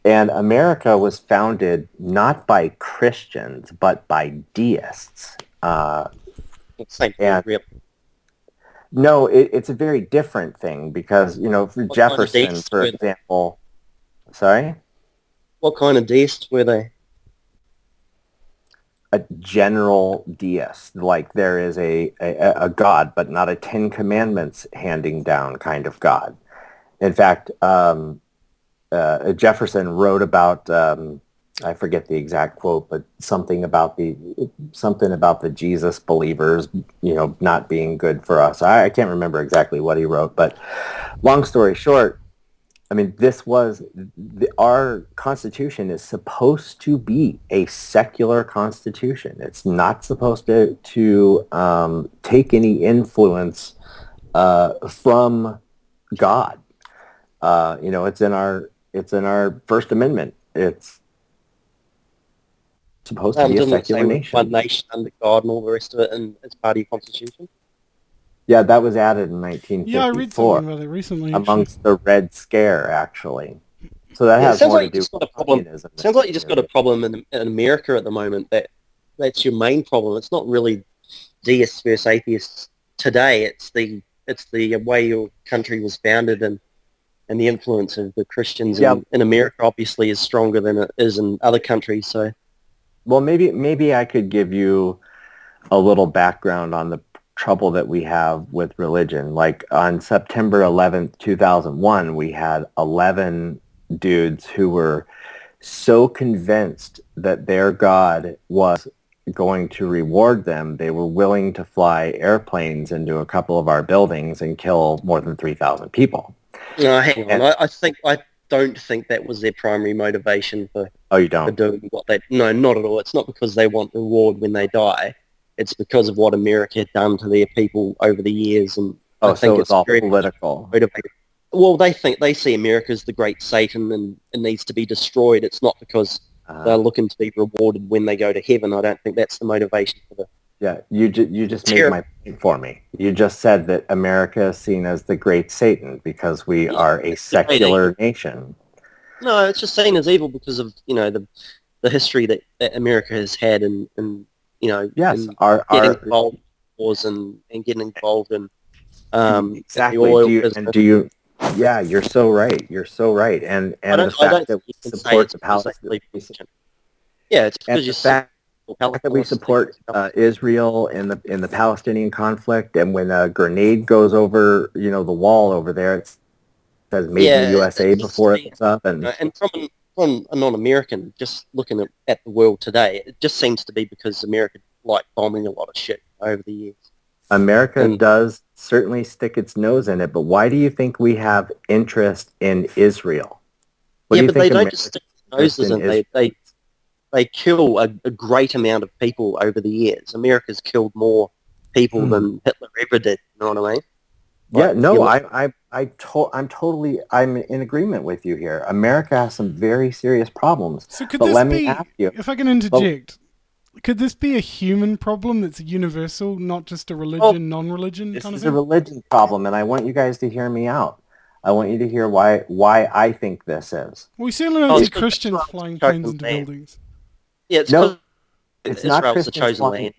And America was founded not by Christians, but by deists. Same thing, really. No, it's a very different thing because, for Jefferson, for example. Sorry? What kind of deists were they? A general deist. Like there is a God, but not a Ten Commandments handing down kind of God. In fact, Jefferson wrote about, I forget the exact quote, but something about the Jesus believers, not being good for us. I can't remember exactly what he wrote, but long story short, I mean, our Constitution is supposed to be a secular Constitution. It's not supposed to take any influence from God. It's in our First Amendment. It's supposed to be a Didn't it secular say one nation. nation under God and all the rest of it in its party constitution? Yeah, that was added in Yeah, I read something 1954 about it recently, actually. amongst the Red Scare, actually. So that Yeah, it has sounds more like to you do just with got a problem. communism than Sounds like you just anything. got a problem in America at the moment. That's your main problem. It's not really deists versus atheists today. It's the way your country was founded and the influence of the Christians Yeah, in America obviously is stronger than it is in other countries. So well, maybe I could give you a little background on the trouble that we have with religion. Like on September 11th, 2001, we had 11 dudes who were so convinced that their God was going to reward them, they were willing to fly airplanes into a couple of our buildings and kill more than 3,000 people. no, hang on. And I don't think that was their primary motivation oh, you for don't? doing what they. No, not at all. It's not because they want reward when they die. It's because of what America had done to their people over the years, and I Oh, so think it was it's all very political. motivated. Well, they see America as the great Satan and it needs to be destroyed. It's not because they're Uh, looking to be rewarded when they go to heaven. I don't think that's the motivation for the yeah, you just made terror. my point for me. You just said that America is seen as the great Satan because we Yeah, are a it's the great evil. secular nation. No, it's just seen as evil because of the history that America has had Yes, in getting our involved in wars and getting involved in the exactly. oil business. Do you? Yeah, you're so right. You're so right. And the I fact don't that think we you can say support it's the because they Palestinians, believe in religion. Yeah, it's and because you the support fact that we support Israel in the Palestinian conflict, and when a grenade goes over, the wall over there, it says "Made in the Yeah, USA" it just before it seems, looks up, and and from a non-American, just looking at the world today, it just seems to be because America like bombing a lot of shit over the years. America And does certainly stick its nose in it. But why do you think we have interest in Israel? What yeah, do you but they think don't just America's stick their interest noses in in. Israel? They kill a great amount of people over the years. America's killed more people Hmm. than Hitler ever did. You know what I mean? Yeah, Like if you no, look, I'm in agreement with you here. America has some very serious problems. So could But this let me be, ask you, if I can but interject, could this be a human problem that's universal, not just a oh, religion, non-religion this kind of is a thing? religion problem, and I want you guys to hear me out. I want you to hear why I think this is. Well, we certainly don't oh, see it's because Christians Israel's flying the planes chosen into land. buildings. Yeah, it's No, because it's not Israel's the Christians chosen flying. land.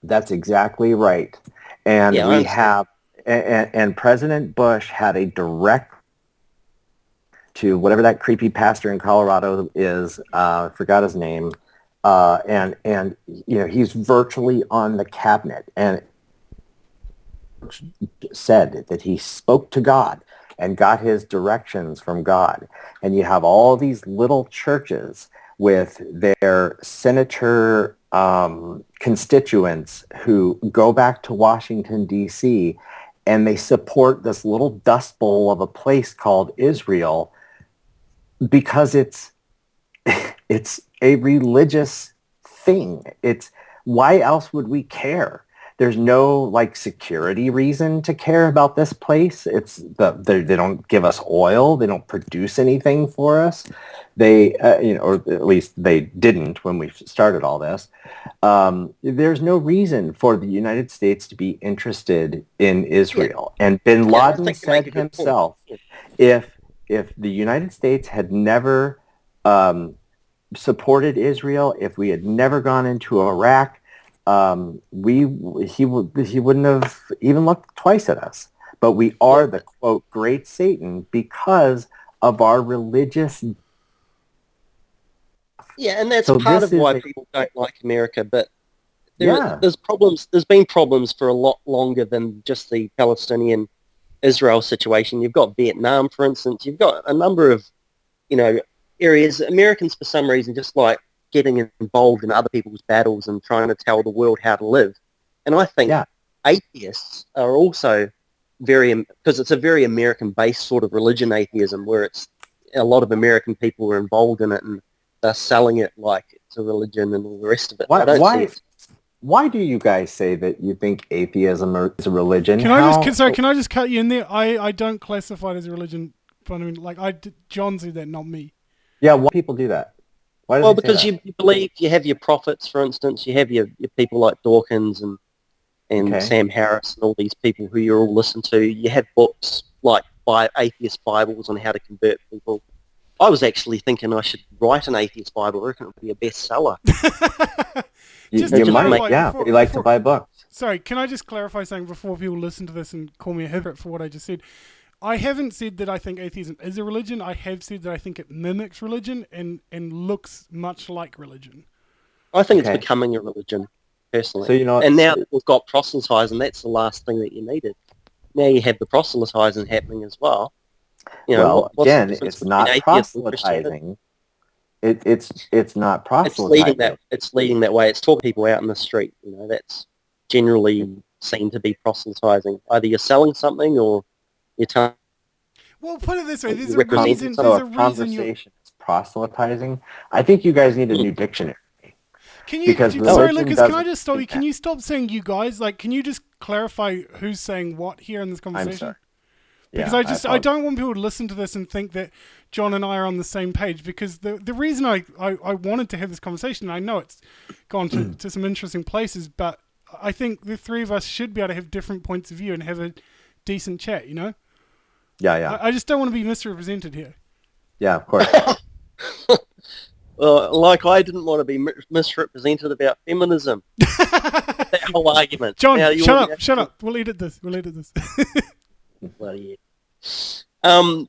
That's exactly right. And Yeah, I we understand. have, and President Bush had a direct to whatever that creepy pastor in Colorado is. Forgot his name. And he's virtually on the cabinet and said that he spoke to God and got his directions from God. And you have all these little churches with their senator constituents who go back to Washington, D.C., and they support this little dust bowl of a place called Israel because it's a religious thing. It's why else would we care? There's no like security reason to care about this place. They don't give us oil. They don't produce anything for us. They or at least they didn't when we started all this. There's no reason for the United States to be interested in Yeah, Israel. And Bin yeah, I Laden think you make said a good point. himself, Yeah, if the United States had never um, supported Israel, if we had never gone into Iraq, he wouldn't have even looked twice at us. But we yeah, are the quote great Satan because of our religious. yeah, and that's So part this of is why a people don't like America. But yeah. there's problems. There's been problems for a lot longer than just the Palestinian Israel situation. You've got Vietnam, for instance. You've got a number of you know areas. Americans, for some reason, just like getting involved in other people's battles and trying to tell the world how to live. And I think Yeah. atheists are also because it's a very American-based sort of religion, atheism, where it's a lot of American people are involved in it and they're selling it like it's a religion and all the rest of it. Why I don't see why it. why do you guys say that you think atheism is a religion? Can I just cut you in there? I don't classify it as a religion. John said that, not me. Yeah, why do people do that? Why do Well, they say because that? you believe you have your prophets, for instance, you have your people like Dawkins and Okay. Sam Harris and all these people who you all listen to. You have books like atheist Bibles on how to convert people. I was actually thinking I should write an atheist Bible. I reckon it would be a bestseller. Just You to might, clarify, yeah. You like to buy books. Sorry, can I just clarify something before people listen to this and call me a hypocrite for what I just said? I haven't said that I think atheism is a religion. I have said that I think it mimics religion and looks much like religion. I think it's becoming a religion, personally. So, you know, and now that we've got proselytizing, that's the last thing that you needed. Now you have the proselytizing happening as well. You know, well, again, it's not proselytizing. It's not proselytizing. It's leading that way. It's talking people out in the street. You know, that's generally seen to be proselytizing. Either you're selling something or you're telling. Well, put it this way: there's a representing reason. So There's a a reason. conversation is proselytizing. I think you guys need a new dictionary. Can you? Because Sorry, religion Lucas. Can I doesn't just stop do you? Can that. you stop saying "you guys"? Like, can you just clarify who's saying what here in this conversation? I'm sorry. Because Yeah, I don't want people to listen to this and think that John and I are on the same page. Because the reason I wanted to have this conversation, I know it's gone to some interesting places, but I think the three of us should be able to have different points of view and have a decent chat. You know? Yeah. I just don't want to be misrepresented here. Yeah, of course. Well, like I didn't want to be misrepresented about feminism. That whole argument. John, now, shut up. We'll edit this. Bloody yeah.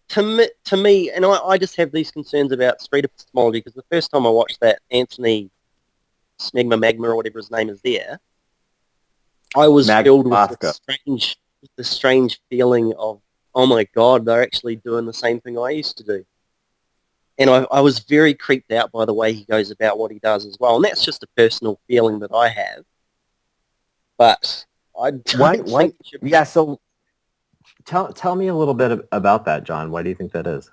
To me, and I just have these concerns about street epistemology because the first time I watched that Anthony Smegma Magma or whatever his name is there, I was filled with this strange feeling of, oh my God, they're actually doing the same thing I used to do. And I was very creeped out by the way he goes about what he does as well. And that's just a personal feeling that I have. But I don't think... Yeah, so tell me a little bit about that, John. Why do you think that is?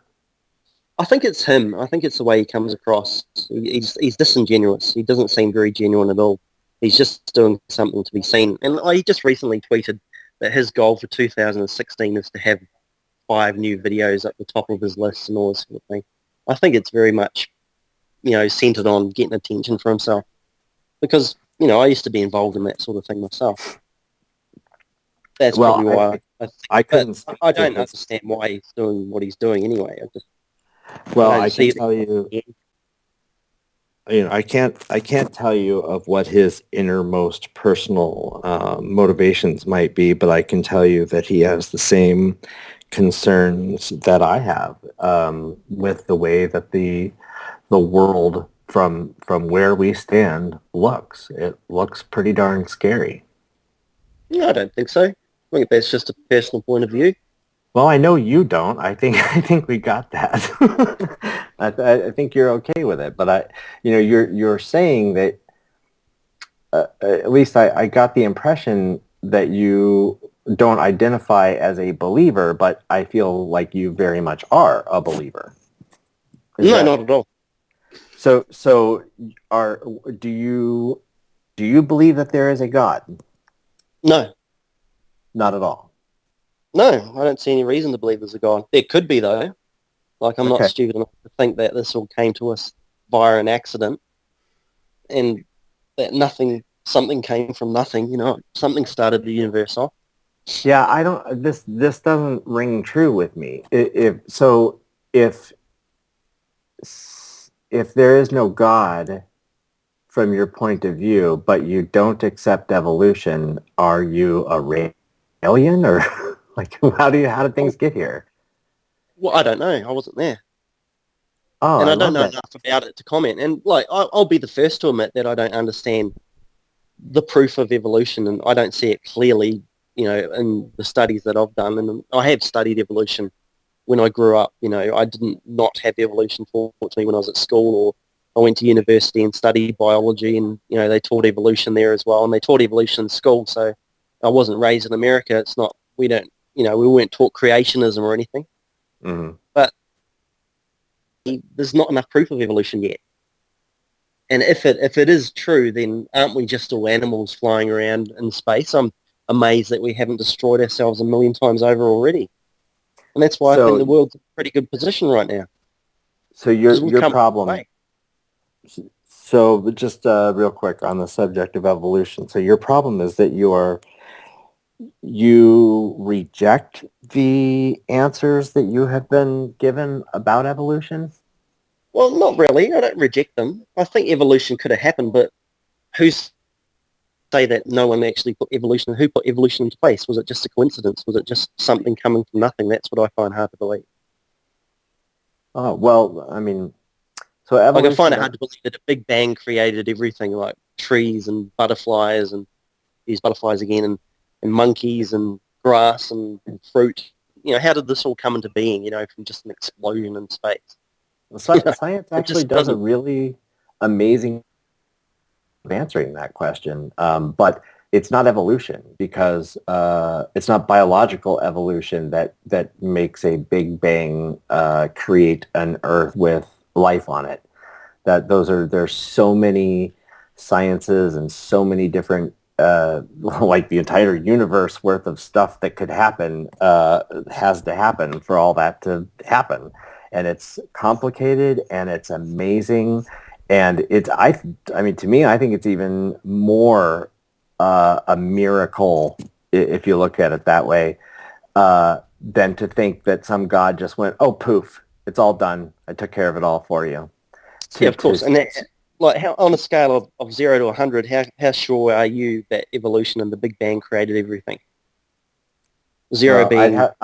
I think it's him. I think it's the way he comes across. He's disingenuous. He doesn't seem very genuine at all. He's just doing something to be seen. And he just recently tweeted that his goal for 2016 is to have 5 new videos at the top of his list and all this sort of thing. I think it's very much, centered on getting attention for himself. Because, I used to be involved in that sort of thing myself. That's probably why I don't understand why he's doing what he's doing anyway. I can tell you, I can't tell you of what his innermost personal motivations might be, but I can tell you that he has the same concerns that I have with the way that the world from where we stand looks. It looks pretty darn scary. Yeah, I don't think so. I think that's just a personal point of view. Well, I know you don't. I think we got that. I think you're okay with it, but you're saying that at least I got the impression that you don't identify as a believer, but I feel like you very much are a believer. Not at all. So do you believe that there is a God? No. Not at all. No, I don't see any reason to believe there's a God. There could be, though. Like, I'm not stupid enough to think that this all came to us via an accident and that something came from nothing, something started the universe off. Yeah, this doesn't ring true with me. If there is no God from your point of view, but you don't accept evolution, are you a alien or like how did things get here? Well, I don't know. I wasn't there. Oh, and I don't know enough about it to comment. And I'll be the first to admit that I don't understand the proof of evolution, and I don't see it clearly, in the studies that I've done. And I have studied evolution when I grew up. I didn't not have evolution fortunately when I was at school, or I went to university and studied biology, and they taught evolution there as well, and they taught evolution in school. So I wasn't raised in America. It's not we weren't taught creationism or anything. Mm-hmm. But there's not enough proof of evolution yet. And if it is true, then aren't we just all animals flying around in space? I'm amazed that we haven't destroyed ourselves a million times over already. And that's why I think the So world's in a pretty good position right now. so Because we've your come a long problem. way. So just real quick on the subject of evolution. So your problem is that you reject the answers that you have been given about evolution. Well, not really. I don't reject them. I think evolution could have happened, but who's say that no one actually put evolution? Who put evolution into place? Was it just a coincidence? Was it just something coming from nothing? That's what I find hard to believe. Oh, well, I mean, so Like I find evolution. it hard to believe that a Big Bang created everything, like trees and butterflies and these butterflies again, and monkeys and grass and fruit. You know, how did this all come into being? You know, from just an explosion in space. You know, Science it actually just does a doesn't. really amazing of answering that question, but it's not evolution because it's not biological evolution that makes a Big Bang create an Earth with life on it. There's so many sciences and so many different like the entire universe worth of stuff that could happen has to happen for all that to happen, and it's complicated and it's amazing, and I mean, to me, I think it's even more a miracle if you look at it that way, than to think that some god just went, oh poof, it's all done, I took care of it all for you. Yeah, to, of course. to And that, like, how on a scale of 0 to 100, how sure are you that evolution and the Big Bang created everything? 0 Well, being sure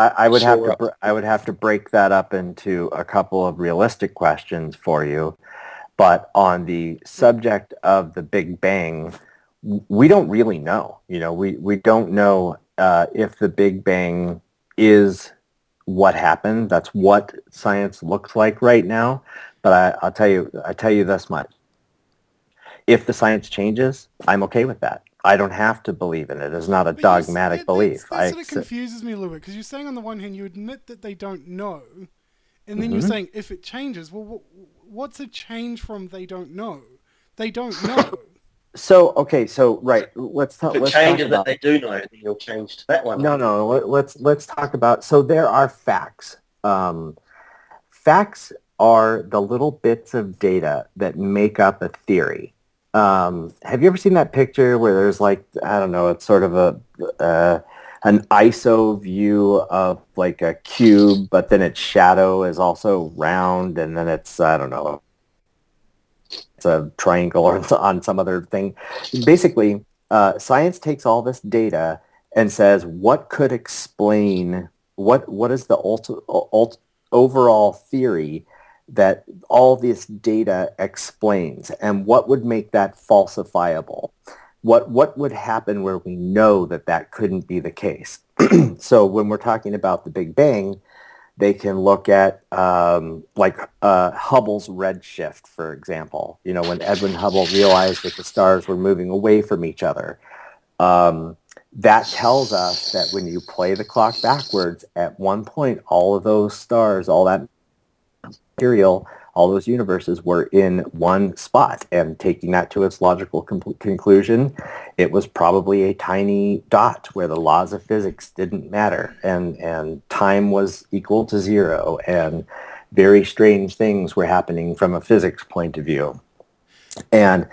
up. I would have to break that up into a couple of realistic questions for you. But on the subject of the Big Bang, we don't really know. You know, we don't know if the Big Bang is what happened. That's what science looks like right now. But I tell you this much: if the science changes, I'm okay with that. I don't have to believe in it. It's not a But you, dogmatic belief. that sort of confuses me a little bit because you're saying on the one hand you admit that they don't know, and then you're Mhm. saying if it changes, well, what's a change from they don't know? They don't know. So okay, so So right, if it let's talk changes that about they do know, then you'll change to that one, I no think. no let's talk about, so there are facts. Facts are the little bits of data that make up a theory. Have you ever seen that picture where there's like, I don't know, it's sort of an ISO view of like a cube, but then its shadow is also round, and then it's, I don't know, it's a triangle or on some other thing. Basically, science takes all this data and says, what could explain what is the overall theory that all this data explains, and what would make that falsifiable? What would happen where we know that that couldn't be the case? So when we're talking about the Big Bang, they can look at like Hubble's redshift, for example. You know, when Edwin Hubble realized that the stars were moving away from each other, that tells us that when you play the clock backwards, at one point, all of those stars, all that material, all those universes were in one spot. And taking that to its logical conclusion, it was probably a tiny dot where the laws of physics didn't matter, and time was equal to zero, and very strange things were happening from a physics point of view. And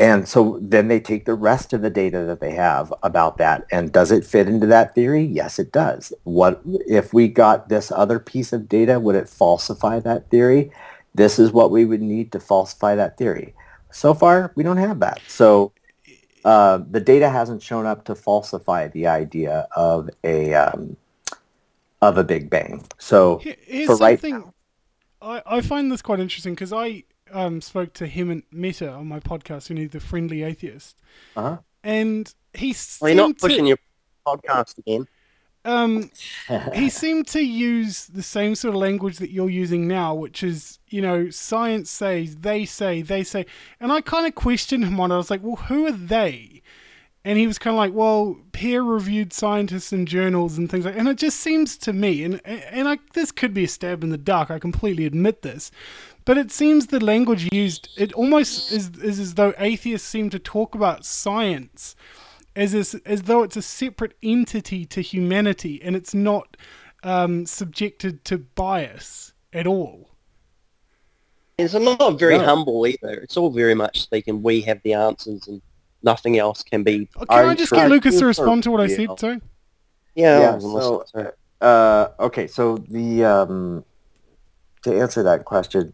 and so then they take the rest of the data that they have about that, and does it fit into that theory? Yes, it does. What if we got this other piece of data? Would it falsify that theory? This is what we would need to falsify that theory. So far, we don't have that. So the data hasn't shown up to falsify the idea of a Big Bang. So Here's for right something I find this quite interesting because I spoke to him and Meta on my podcast, who need the friendly atheist, now, and he Well, you're not seemed to pushing your podcast again. um, he uh-huh. seemed to use the same sort of language that you're using now, which is, you know, science says, they say. And I kind of questioned him on it. I was like, well, who are they? And he was kind of like, well, peer-reviewed scientists and journals and things like. And it just seems to me, and this could be a stab in the dark. I completely admit this, But it seems the language used, it almost is as though atheists seem to talk about science as though it's a separate entity to humanity and it's not subjected to bias at all. It's not very No. humble either. It's all very much speaking, we have the answers and nothing else can be... Can I just get Lucas to respond to what I real. said, sorry? Yeah, Yeah, okay, so to answer that question,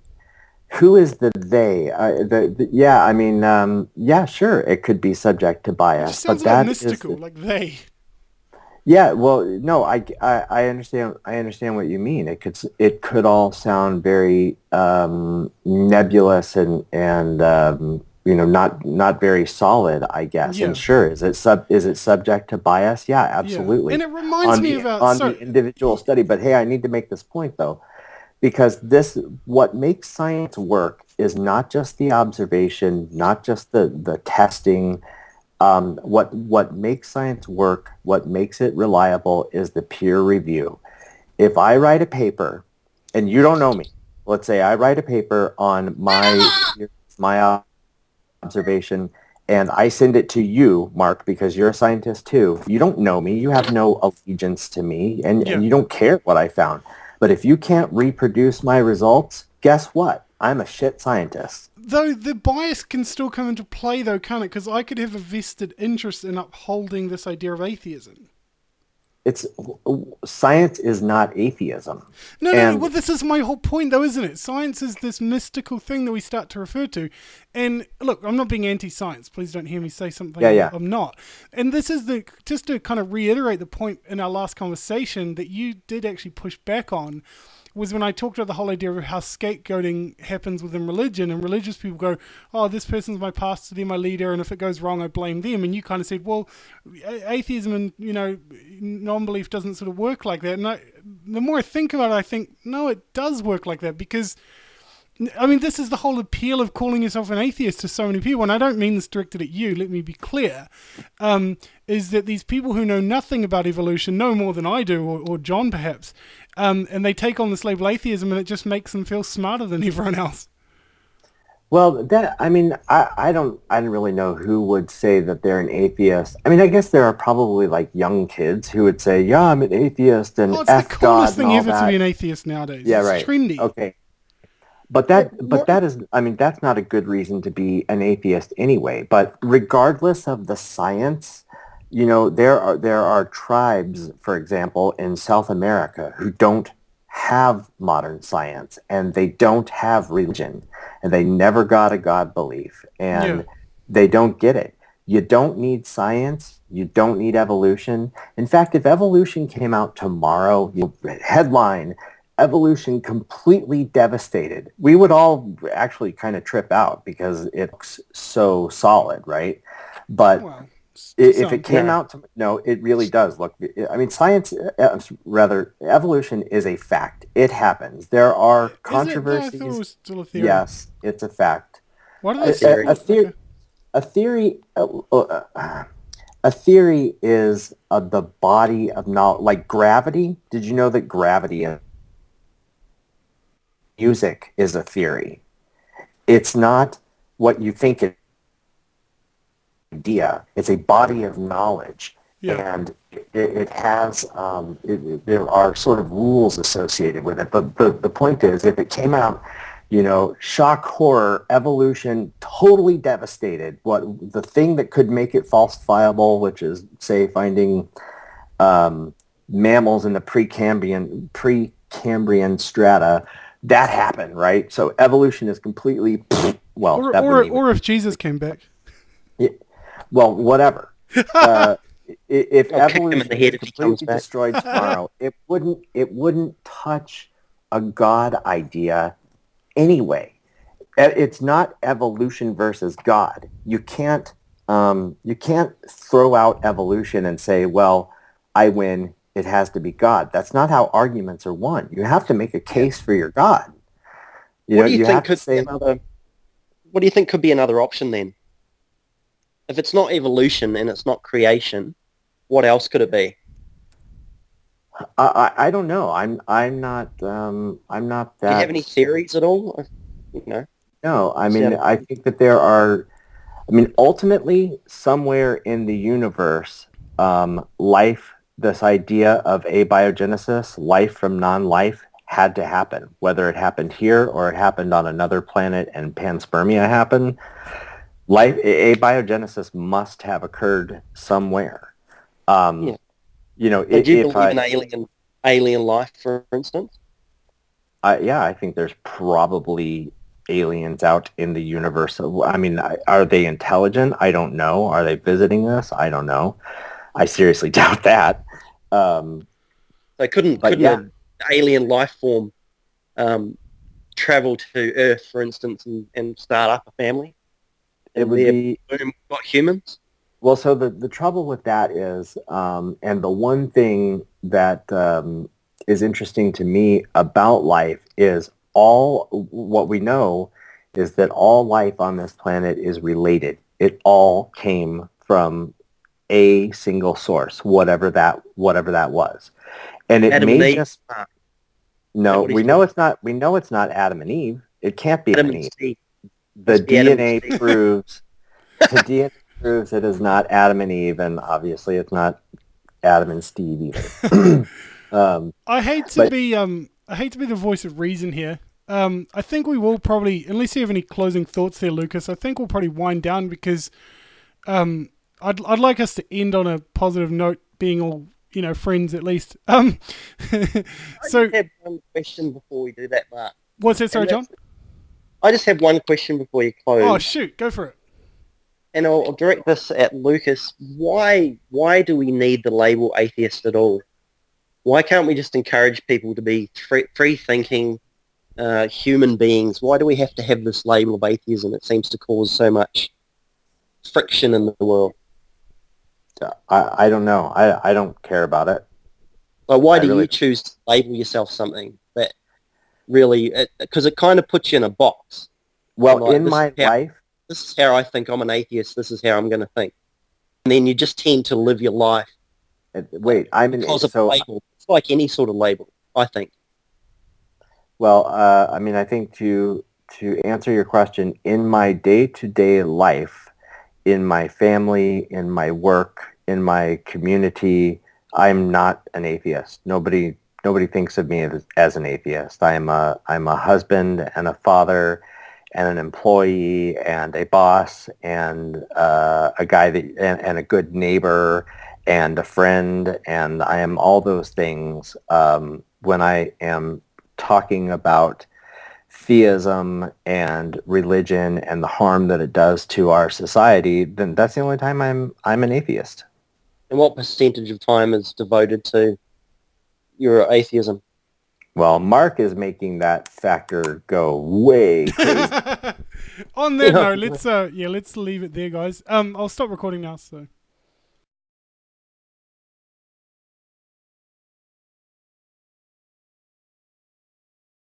who is the they? Yeah, sure, it could be subject to It bias, just sounds but a bit that mystical, is like they. yeah. Well, no, I understand. I understand what you mean. It could all sound very nebulous and not very solid, I guess. Yeah. And sure, is it subject to bias? Yeah, absolutely. And it reminds me about... the individual study. But hey, I need to make this point though, because what makes science work is not just the observation, not just the testing. What makes science work, what makes it reliable, is the peer review. If I write a paper, and you don't know me, let's say I write a paper on my observation, and I send it to you, Mark, because you're a scientist too. You don't know me. You have no allegiance to me, and you don't care what I found. But if you can't reproduce my results, guess what? I'm a shit scientist. Though the bias can still come into play, though, can't it? Because I could have a vested interest in upholding this idea of atheism. Science is not atheism. No. Well, this is my whole point, though, isn't it? Science is this mystical thing that we start to refer to. And look, I'm not being anti-science. Please don't hear me say something I'm not. And this is just to kind of reiterate the point in our last conversation that you did actually push back on, was when I talked about the whole idea of how scapegoating happens within religion, and religious people go, oh, this person's my pastor, they're my leader, and if it goes wrong, I blame them. And you kind of said, well, atheism and, non-belief doesn't sort of work like that. And the more I think about it, I think, no, it does work like that, because, I mean, this is the whole appeal of calling yourself an atheist to so many people, and I don't mean this directed at you, let me be clear, is that these people who know nothing about evolution, know more than I do, or John perhaps, and they take on this label atheism, and it just makes them feel smarter than everyone else. Well, I don't really know who would say that they're an atheist. I mean, I guess there are probably like young kids who would say, yeah, I'm an atheist and it's F the God coolest thing ever that. to be an atheist nowadays. Yeah, it's right. trendy. Okay. But that is, I mean, that's not a good reason to be an atheist anyway. But regardless of the science, there are tribes, for example, in South America who don't have modern science, and they don't have religion, and they never got a God belief, and they don't get it. You don't need science. You don't need evolution. In fact, if evolution came out tomorrow, headline, evolution completely devastated, we would all actually kind of trip out because it's so solid, right? But if it came out to, no, it really does look, I mean, science, rather, evolution is a fact. It happens. There are controversies. I thought it was still a theory. Yes, it's a fact. What are they saying? A theory is the body of knowledge, like gravity. Did you know that gravity in music is a theory? It's not what you think it idea. It's a body of knowledge, and it has there are sort of rules associated with it. But the point is, if it came out, shock, horror, evolution totally devastated, what the thing that could make it falsifiable, which is, say, finding mammals in the Precambrian strata, that happened, right? So evolution is completely or if Jesus came back. Well, whatever. If evolution is completely destroyed tomorrow, it wouldn't touch a God idea anyway. It's not evolution versus God. You can't throw out evolution and say, well, I win, it has to be God. That's not how arguments are won. You have to make a case for your God. What do you think could be another option then? If it's not evolution and it's not creation, what else could it be? I don't know. I'm not that. Do you have any theories at all? You know. No, I mean, So, I think that there are, I mean, ultimately, somewhere in the universe, life, this idea of abiogenesis, life from non-life, had to happen. Whether it happened here or it happened on another planet and panspermia happened, abiogenesis must have occurred somewhere. yeah. You know, So do you if believe in alien life, for instance? yeah, I think there's probably aliens out in the universe. I mean, are they intelligent? I don't know. Are they visiting us? I don't know. I seriously doubt that. Um, So couldn't but couldn't yeah, an alien life form um, travel to Earth, for instance, and start up a family, it and would there be, boom, we've got humans? well, so the trouble with that is, and the one thing that is interesting to me about life is all what we know is that all life on this planet is related. It all came from a single source, whatever that was. And it Adam and may Eve. just Is no, that what he's talking? we know it's not Adam and Eve. It can't be Adam Adam and and Eve. Steve. The Must be Adam and DNA Steve. proves the DNA proves it is not Adam and Eve, and obviously it's not Adam and Steve either. I hate to but be the voice of reason here. I think we will probably, unless you have any closing thoughts there, Lucas. I think we'll probably wind down because I'd like us to end on a positive note, being all friends at least. I So just have one question before we do that, Mark. what's that? Sorry, And John. I just have one question before you Oh close, shoot, go for it. and I'll direct this at Lucas. Why do we need the label atheist at all? Why can't we just encourage people to be free-thinking human beings? Why do we have to have this label of atheism? It seems to cause so much friction in the world. I don't know. I don't care about it. Like, why I do you really choose to label yourself something that really? Because it kind of puts you in a box. And well like, in my life. this is how I think I'm an atheist. This is how I'm going to think. And then you just tend to live your life Wait, I'm because an of a so label. It's like any sort of label, I think. well. I mean, I think to answer your question, in my day-to-day life, in my family, in my work, in my community, I'm not an atheist. Nobody thinks of me as an atheist. I'm a husband and a father and an employee and a boss and a guy and a good neighbor and a friend, and I am all those things when I am talking about theism and religion and the harm that it does to our society, then that's the only time I'm an atheist. And what percentage of time is devoted to your atheism? Well, Mark is making that factor go way crazy. On that You know, note, let's leave it there, guys. I'll stop recording now. So.